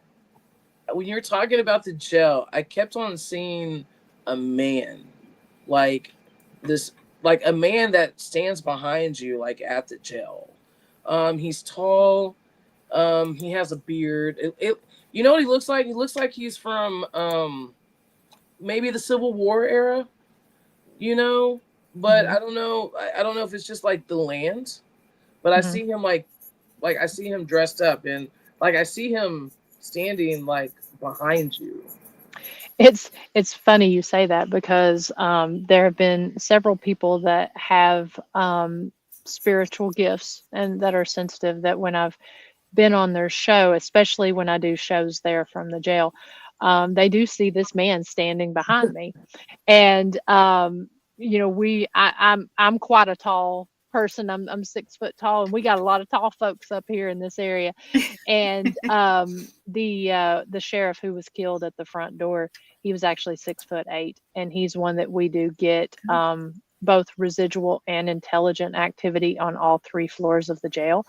when you're talking about the jail, I kept on seeing a man, like this, like a man that stands behind you, like at the jail. He's tall. He has a beard. You know what he looks like? He looks like he's from maybe the Civil War era. You know, but Hmm. I don't know. I don't know if it's just like the land, but I Hmm. see him like I see him dressed up, and like I see him standing like behind you. It's funny you say that, because there have been several people that have spiritual gifts and that are sensitive, that when I've been on their show, especially when I do shows there from the jail, they do see this man standing behind me. And I'm quite a tall person. I'm 6 foot tall, and we got a lot of tall folks up here in this area. And the sheriff who was killed at the front door, he was actually 6'8", and he's one that we do get both residual and intelligent activity on all 3 floors of the jail.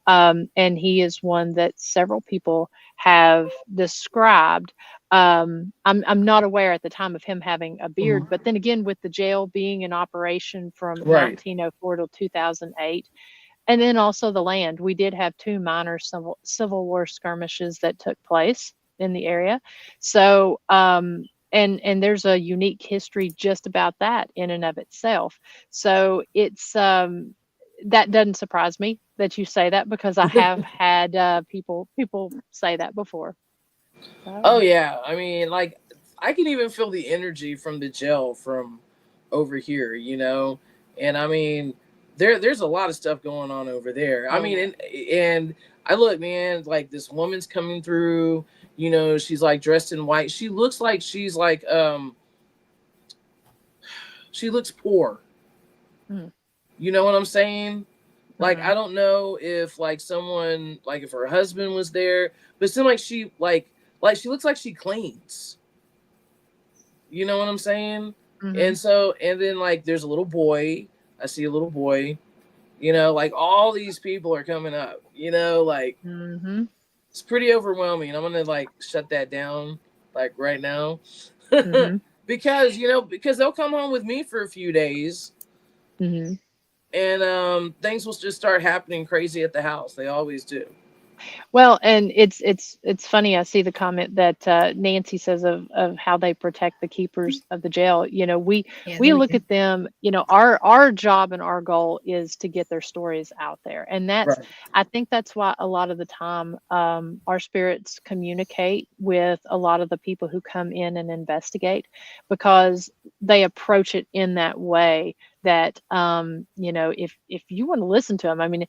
And he is one that several people have described. I'm not aware at the time of him having a beard, but then again, with the jail being in operation from Right. 1904 to 2008, and then also the land, we did have 2 minor civil war skirmishes that took place in the area. So and there's a unique history just about that in and of itself. So it's that doesn't surprise me that you say that, because I have had people say that before. Oh So yeah, I mean, like I can even feel the energy from the jail from over here, and I mean, there's a lot of stuff going on over there. I oh mean, yeah. and I look, man, like this woman's coming through. She's like dressed in white. She looks like she's like she looks poor. Mm, You know what I'm saying? Like mm-hmm. I don't know if like someone like if her husband was there, but it seemed like she like she looks like she cleans. You know what I'm saying? Mm-hmm. And then like there's a little boy. I see a little boy. Like all these people are coming up. Like Mm-hmm. it's pretty overwhelming. I'm gonna like shut that down like right now. Mm-hmm. Because they'll come home with me for a few days, Mm-hmm. and things will just start happening crazy at the house. They always do. Well, and it's funny. I see the comment that Nancy says of how they protect the keepers of the jail. Yeah, We there we look go. at them. Our job and our goal is to get their stories out there, and Right. I think that's why a lot of the time our spirits communicate with a lot of the people who come in and investigate, because they approach it in that way. That if you want to listen to them, I mean,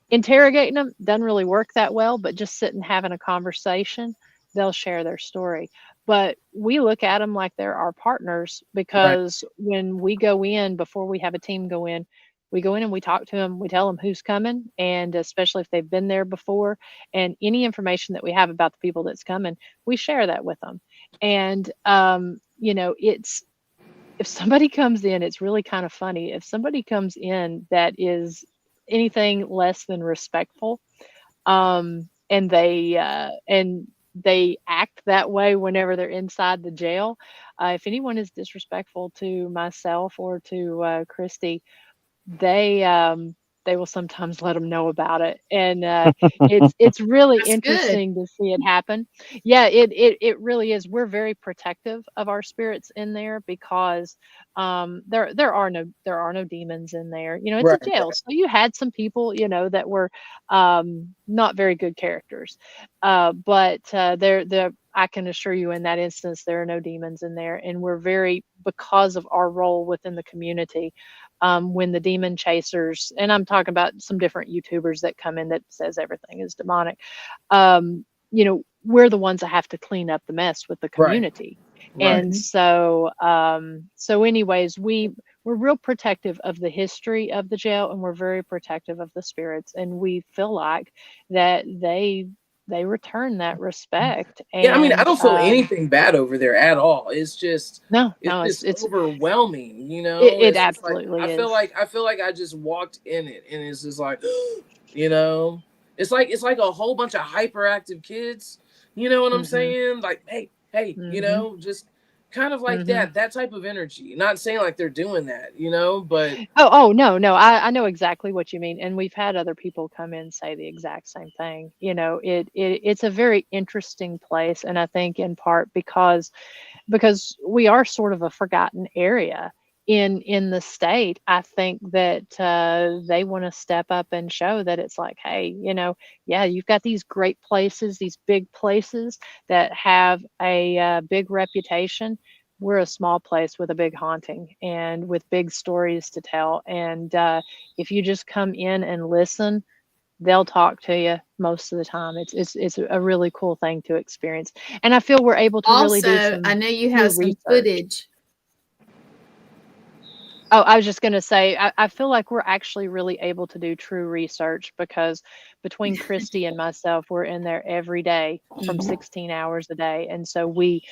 interrogating them doesn't really work that well, but just sitting having a conversation, they'll share their story. But we look at them like they're our partners, Right. because when we go in, before we have a team go in, we go in and we talk to them, we tell them who's coming, and especially if they've been there before, and any information that we have about the people that's coming, we share that with them. And it's, if somebody comes in, it's really kind of funny. If somebody comes in that is anything less than respectful, and they act that way whenever they're inside the jail. If anyone is disrespectful to myself or to Christy, they they will sometimes let them know about it, and it's really That's good. interesting to see it happen. Yeah, it really is. We're very protective of our spirits in there because there are no demons in there. You know, it's a Right, jail, right. so you had some people, you know, that were not very good characters, but they're I can assure you in that instance, there are no demons in there. And we're very, because of our role within the community, when the demon chasers, and I'm talking about some different YouTubers that come in that says everything is demonic, you know, we're the ones that have to clean up the mess with the Right, community. right. And so, so anyways, we're real protective of the history of the jail, and we're very protective of the spirits. And we feel like that they return that respect. Yeah, I mean, I And don't feel anything bad over there at all. no, It's no, just it's overwhelming, you know? it It's just like absolutely is. I feel like I just walked in it and it's just like, you know, it's like a whole bunch of hyperactive kids, you know what I'm Hmm. saying? Like, hey, you Hmm. know, just kind of like Hmm. that type of energy. Not saying like they're doing that, you know, but Oh, no, I know exactly what you mean, and we've had other people come in say the exact same thing. You know, it's a very interesting place, and I think in part because we are sort of a forgotten area in the state. I think that they want to step up and show that it's like, hey, you know, yeah, you've got these great places, these big places that have a big reputation. We're a small place with a big haunting and with big stories to tell. And if you just come in and listen, they'll talk to you most of the time. It's a really cool thing to experience. And I feel we're able to really do Also, I some know you true have some research. footage. Oh, I was just going to say, I feel like we're actually really able to do true research because between Christy and myself, we're in there every day from 16 hours a day. And so we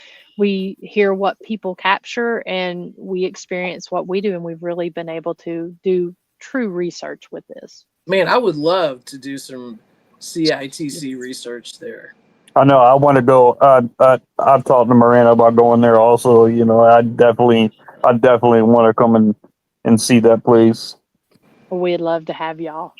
hear what people capture and we experience what we do. And we've really been able to do true research with this. man, I would love to do some CITC research there. I know I want to go. I've talked to Miranda about going there also. You know, I definitely want to come and see that place. We'd love to have y'all.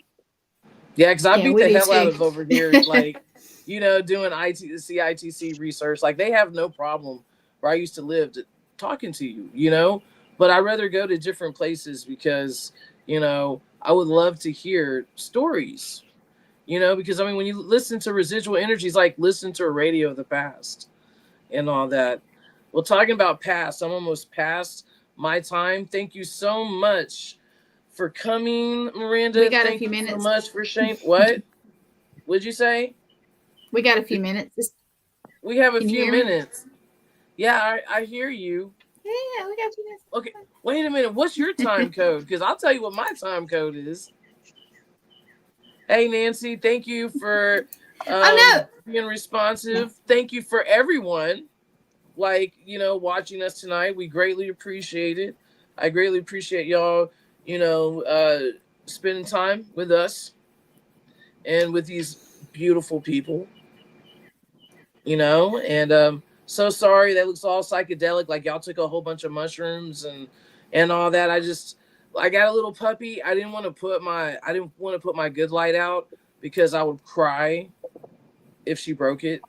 Yeah, because I Yeah, beat we the do hell out too. of over here, like, you know, doing CITC research. Like, they have no problem where I used to live talking to you, you know? But I'd rather go to different places because, you know, I would love to hear stories, you know? Because, I mean, when you listen to residual energies, like listen to a radio of the past and all that. Well, talking about past, I'm almost past my time. Thank you so much for coming, We Miranda. got a Thank few you so minutes. much for Shane. What would you say? We got a few minutes. We have a Can you few hear me? minutes. Yeah, I hear you. Yeah, we got a few Okay, wait a minute. What's your time minutes. code? Because I'll tell you what my time code is. Hey, Nancy, thank you for Oh no. being responsive. Thank you for everyone, like, you know, watching us tonight. We greatly appreciate it. I greatly appreciate y'all, you know, spending time with us and with these beautiful people, you know. And so sorry that looks all psychedelic, like y'all took a whole bunch of mushrooms and all that. I got a little puppy. I didn't want to put my good light out because I would cry if she broke it,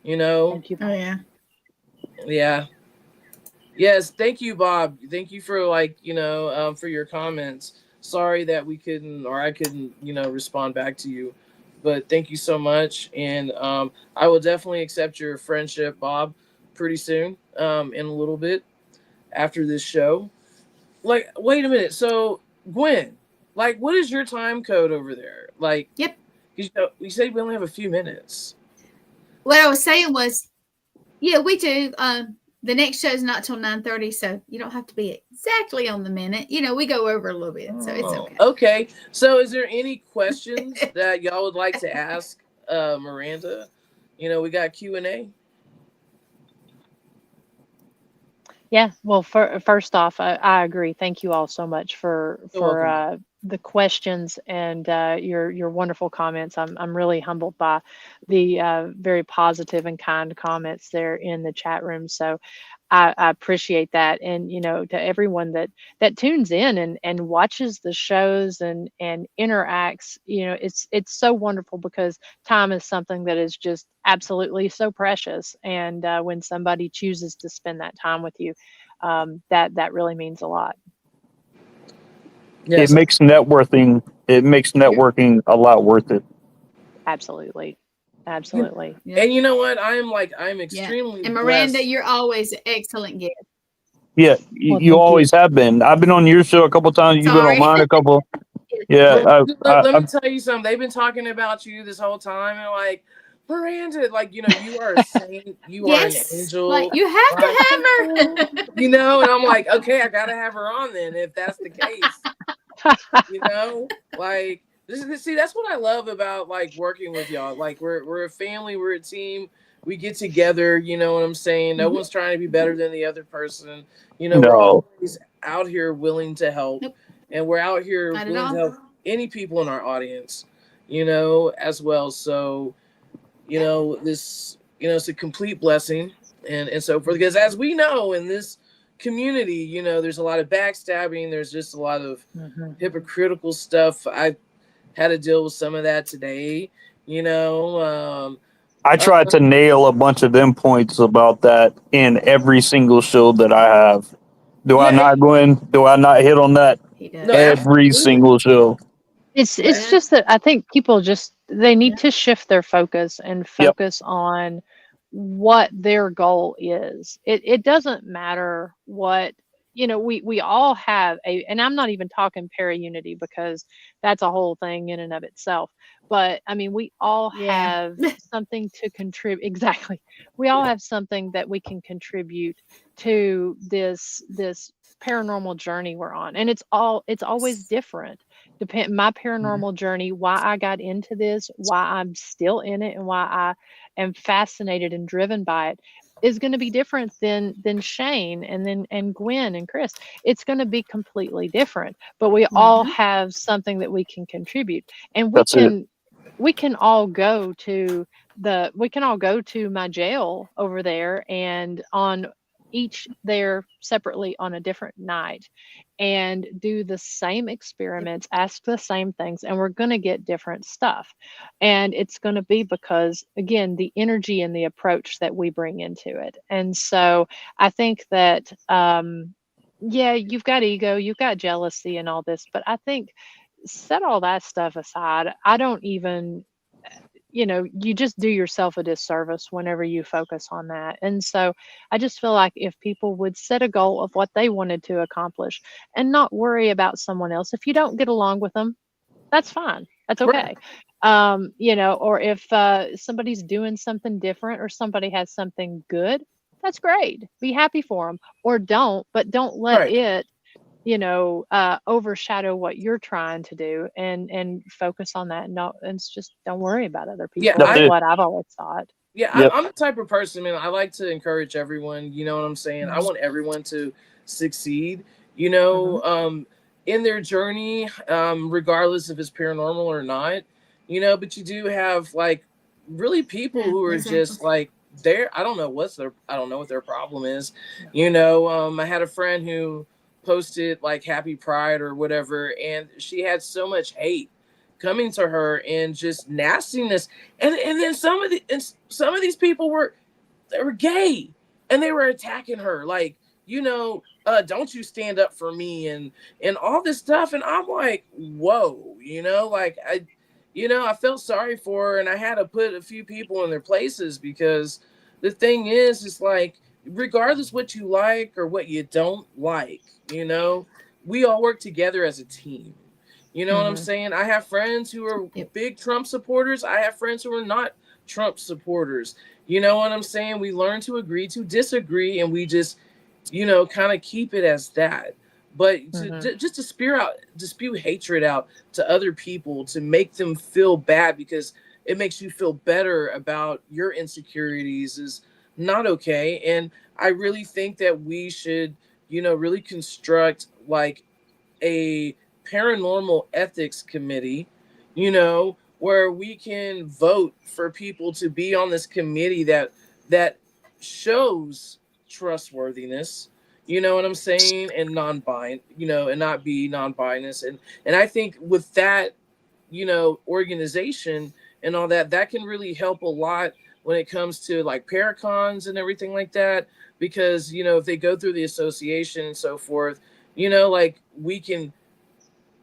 you know. Thank you. Oh yeah. Yeah. Yes, thank you, Bob. Thank you for, like, you know, for your comments. Sorry that we couldn't, or I couldn't, you know, respond back to you, but thank you so much, and I will definitely accept your friendship, Bob, pretty soon, in a little bit after this show. Like, wait a minute, so Gwen, like, what is your time code over there? Like, Yep. you know, we said we only have a few minutes. What I was saying was, yeah, we do. The next show's not till 9:30, so you don't have to be exactly on the minute. You know, we go over a little bit, so it's Oh, okay. okay. So, is there any questions that y'all would like to ask Miranda? You know, we got Q&A. Yeah, well, first off, I agree. Thank you all so much You're welcome. the questions and your wonderful comments. I'm really humbled by the very positive and kind comments there in the chat room. So I appreciate that. And to everyone that tunes in and watches the shows and interacts, it's so wonderful, because time is something that is just absolutely so precious. And when somebody chooses to spend that time with you, that really means a lot. It makes networking a lot worth it. Absolutely. Absolutely. Yeah. And you know what? I'm extremely And Miranda, blessed. you're always an excellent guest. Yeah, Well, you thank always have been. I've been on your show a couple times. You've been on Sorry. mine a couple. Yeah, Well, let me tell you something. They've been talking about you this whole time, and like, Miranda, like, you are a saint. You are an Yes. angel. Like, you have to have her. And I'm like, okay, I gotta have her on then if that's the case. Like, see, that's what I love about like working with y'all. Like, we're a family, we're a team. We get together, you know what I'm saying? No one's trying to be better than the other person. We're always out here willing to help. Nope. And we're out here Not at willing all. to help any people in our audience, as well. So, this, it's a complete blessing. And so forth. Because as we know in this community, there's a lot of backstabbing. There's just a lot of hypocritical stuff. I had to deal with some of that today, I tried to nail a bunch of them points about that in every single show that I have. Do I not, Gwen? Do I not hit on that? He does. No, Every absolutely. single show. It's Yeah. just that I think people they need to shift their focus and focus on what their goal is. It doesn't matter what, we all have and I'm not even talking para-unity, because that's a whole thing in and of itself. But I mean, we all have something to contribute. Exactly. We all have something that we can contribute to this paranormal journey we're on. And it's always different. My paranormal journey, why I got into this, why I'm still in it, and why I am fascinated and driven by it, is going to be different than Shane and Gwen and Chris. It's going to be completely different, but we all have something that we can contribute. And we can all go to my jail over there, and on each there separately on a different night, and do the same experiments, ask the same things, and we're going to get different stuff. And it's going to be because, again, the energy and the approach that we bring into it. And so I think that, you've got ego, you've got jealousy and all this, but I think set all that stuff aside. I don't even, you just do yourself a disservice whenever you focus on that. And so I just feel like if people would set a goal of what they wanted to accomplish and not worry about someone else. If you don't get along with them, that's fine. That's okay. Or if somebody's doing something different, or somebody has something good, that's great. Be happy for them, or don't, but don't let it overshadow what you're trying to do, and focus on that. And just don't worry about other people. That's what I've always thought. I'm the type of person, man. I like to encourage everyone. You know what I'm saying? I want everyone to succeed, in their journey, regardless if it's paranormal or not, but you do have like really people who are just like, I don't know what their problem is. I had a friend who posted like happy Pride or whatever, and she had so much hate coming to her and just nastiness, and then some of these people were gay, and they were attacking her like, don't you stand up for me and all this stuff. And I'm like, whoa, like I felt sorry for her, and I had to put a few people in their places, because the thing is like, regardless what you like or what you don't like, we all work together as a team. You know what I'm saying? I have friends who are big Trump supporters. I have friends who are not Trump supporters. You know what I'm saying? We learn to agree to disagree, and we just, kind of keep it as that. But just to spew hatred out to other people, to make them feel bad because it makes you feel better about your insecurities, is not okay. And I really think that we should, really construct like a paranormal ethics committee, you know, where we can vote for people to be on this committee that shows trustworthiness, you know what I'm saying, and non-bind, you know, and not be non-biased. And I think with that, you know, organization and all that, that can really help a lot when it comes to like paracons and everything like that, because, you know, if they go through the association and so forth, you know, like we can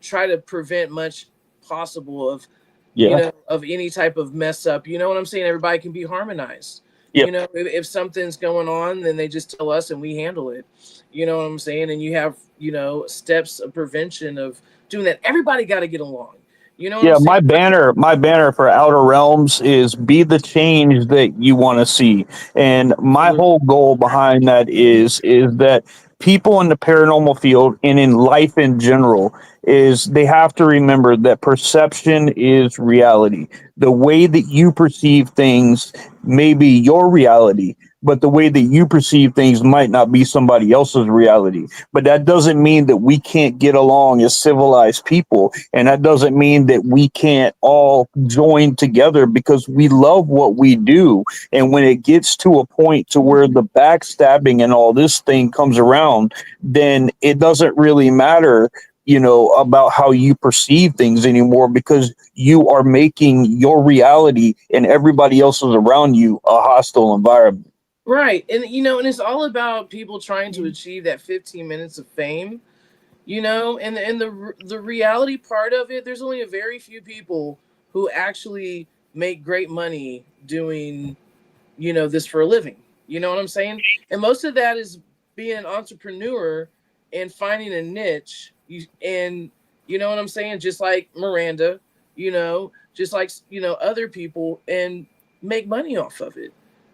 try to prevent much possible of, you Yeah. know, of any type of mess up. You know what I'm saying? Everybody can be harmonized. Yep. You know, if something's going on, then they just tell us and we handle it. You know what I'm saying? And you have, you know, steps of prevention of doing that. Everybody got to get along. You know what Yeah, I'm saying? my banner for Outer Realms is be the change that you want to see. And my whole goal behind that is that people in the paranormal field and in life in general is they have to remember that perception is reality. The way that you perceive things may be your reality, but the way that you perceive things might not be somebody else's reality. But that doesn't mean that we can't get along as civilized people. And that doesn't mean that we can't all join together because we love what we do. And when it gets to a point to where the backstabbing and all this thing comes around, then it doesn't really matter, you know, about how you perceive things anymore, because you are making your reality and everybody else's around you a hostile environment. Right. And, you know, and it's all about people trying to achieve that 15 minutes of fame, you know, and the reality part of it, there's only a very few people who actually make great money doing, you know, this for a living. You know what I'm saying? And most of that is being an entrepreneur and finding a niche. And you know what I'm saying? Just like Miranda, you know, just like, you know, other people, and make money off of it.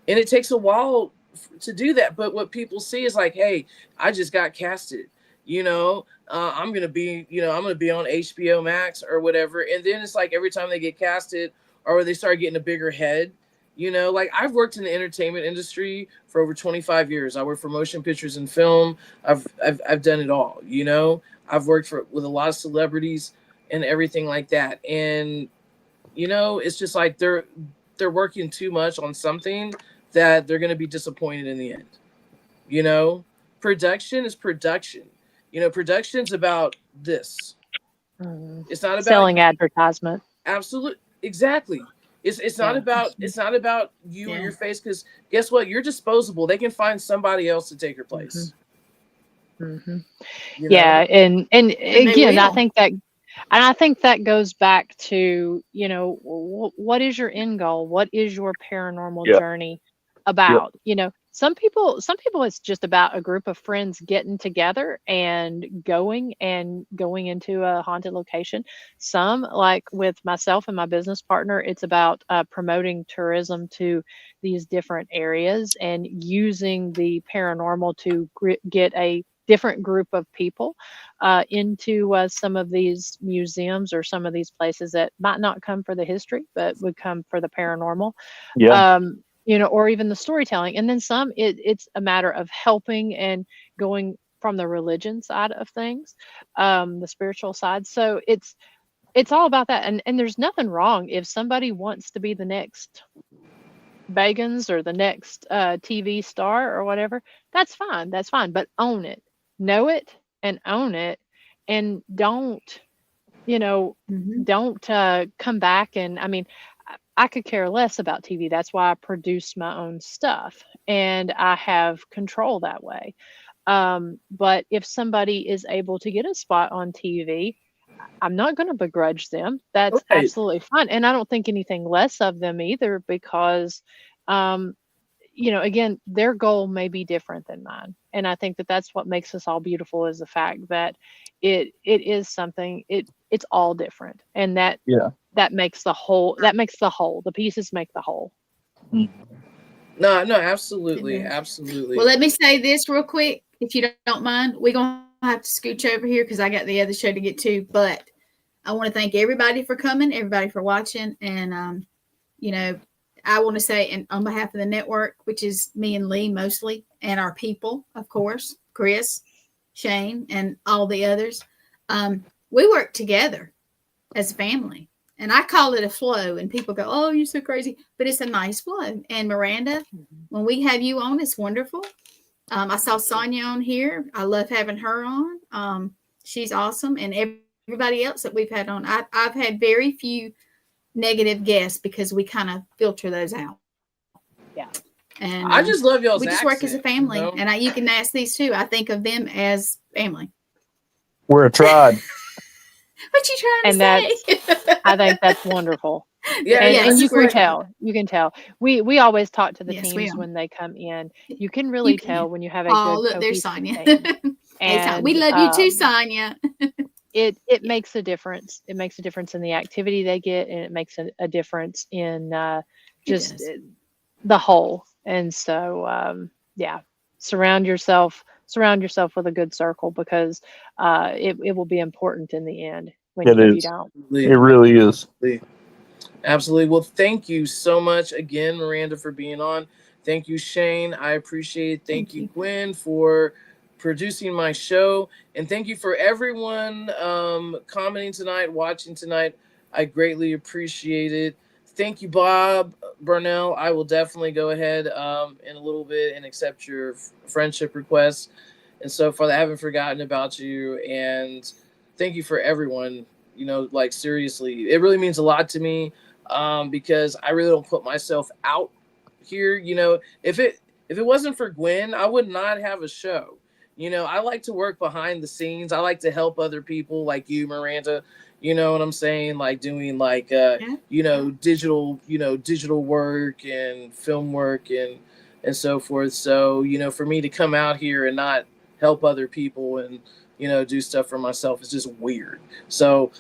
And it takes a while to do that. But what people see is like, hey, I just got casted. You know, I'm gonna be, you know, I'm gonna be on HBO Max or whatever. And then it's like every time they get casted or they start getting a bigger head, you know, like I've worked in the entertainment industry for over 25 years. I work for motion pictures and film. I've done it all. You know, I've worked with a lot of celebrities and everything like that. And you know, it's just like they're working too much on something that they're going to be disappointed in the end. You know, production is production. You know, production's about this. It's not about Selling advertisement. absolute exactly. It's not Yeah. about you or Yeah. your face, because guess what? You're disposable. They can find somebody else to take your place. hmm You Yeah, know? and And they again, will. I think that goes back to, you know, what is your end goal? What is your paranormal Yeah. journey Yep. about? You know, some people it's just about a group of friends getting together and going into a haunted location. Some, like with myself and my business partner, it's about promoting tourism to these different areas and using the paranormal to get a different group of people into some of these museums or some of these places that might not come for the history, but would come for the paranormal, Yeah. you know, or even the storytelling. And then some, it's a matter of helping and going from the religion side of things, the spiritual side. So it's all about that. And there's nothing wrong if somebody wants to be the next Bagans or the next TV star or whatever. That's fine. That's fine. But own it, know it, and own it, and don't, you know, Mhm. don't come back. And I mean, I could care less about TV. That's why I produce my own stuff and I have control that way. But if somebody is able to get a spot on TV, I'm not going to begrudge them. That's Right. absolutely fine. And I don't think anything less of them either, because, um, you know, again, their goal may be different than mine. And I think that that's what makes us all beautiful, is the fact that it is something, it's all different. And Yeah. that makes the pieces make the whole. No, no, absolutely. Well, Absolutely. let me say this real quick, if you don't mind. We're going to have to scooch over here because I got the other show to get to. But I want to thank everybody for coming, everybody for watching. And, you know, I want to say, and on behalf of the network, which is me and Lee mostly, and our people, of course, Chris, Shane, and all the others, we work together as a family. And I call it a flow, and people go, "Oh, you're so crazy," but it's a nice flow. And Miranda, when we have you on, it's wonderful. I saw Sonia on here. I love having her on. She's awesome, and everybody else that we've had on, I've had very few negative guests because we kind of filter those out. Yeah. And I just love y'all's we just accent, work as a family, you know? and you can ask these two. I think of them as family. We're a tribe. What you trying to say? I think that's wonderful. Yeah, And you we're can a tell. You can tell. We always talk to the Yes, we teams are. when they come in. You can really tell when you have a Oh, good look, there's cohesive Sonia. team. Hey, And we love you too, Sonia. it makes a difference. It makes a difference in the activity they get, and it makes a difference in just the whole. And so yeah, surround yourself with a good circle, because it will be important in the end when you don't. It really is. Absolutely. Well, thank you so much again, Miranda, for being on. Thank you, Shane. I appreciate it. Thank you, Gwen, for producing my show. And thank you for everyone commenting tonight, watching tonight. I greatly appreciate it. Thank you, Bob Burnell. I will definitely go ahead in a little bit and accept your friendship request. And so far, I haven't forgotten about you. And thank you for everyone. You know, like, seriously, it really means a lot to me, because I really don't put myself out here. You know, if it wasn't for Gwen, I would not have a show. You know, I like to work behind the scenes. I like to help other people like you, Miranda. You know what I'm saying? Like doing like you know, digital work and film work and so forth. So, you know, for me to come out here and not help other people and, you know, do stuff for myself is just weird. So,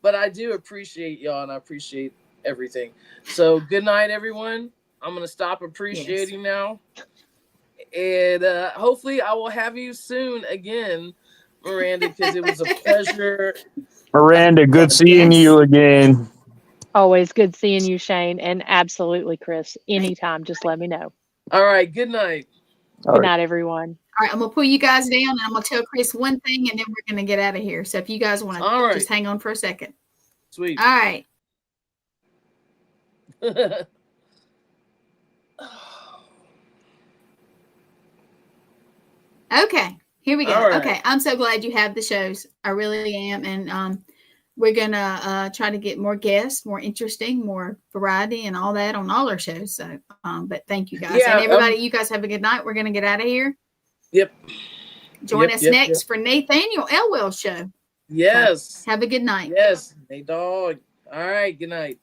but I do appreciate y'all, and I appreciate everything. So good night, everyone. I'm going to stop appreciating now. And hopefully I will have you soon again, Miranda, because it was a pleasure. Miranda, good seeing you again. Always good seeing you, Shane. And absolutely, Chris, anytime, just let me know. All right. Good night. Good night, everyone. All right, I'm gonna pull you guys down, and I'm gonna tell Chris one thing, and then we're gonna get out of here. So if you guys want to just hang on for a second. Sweet. All right. Okay, here we go. All right. Okay, I'm so glad you have the shows. I really am, and we're gonna try to get more guests, more interesting, more variety, and all that on all our shows. So, but thank you guys, and everybody. You guys have a good night. We're gonna get out of here. Yep. Join us next for Nathaniel Elwell's show. Yes. So, have a good night. Yes. Hey, dog. All right. Good night.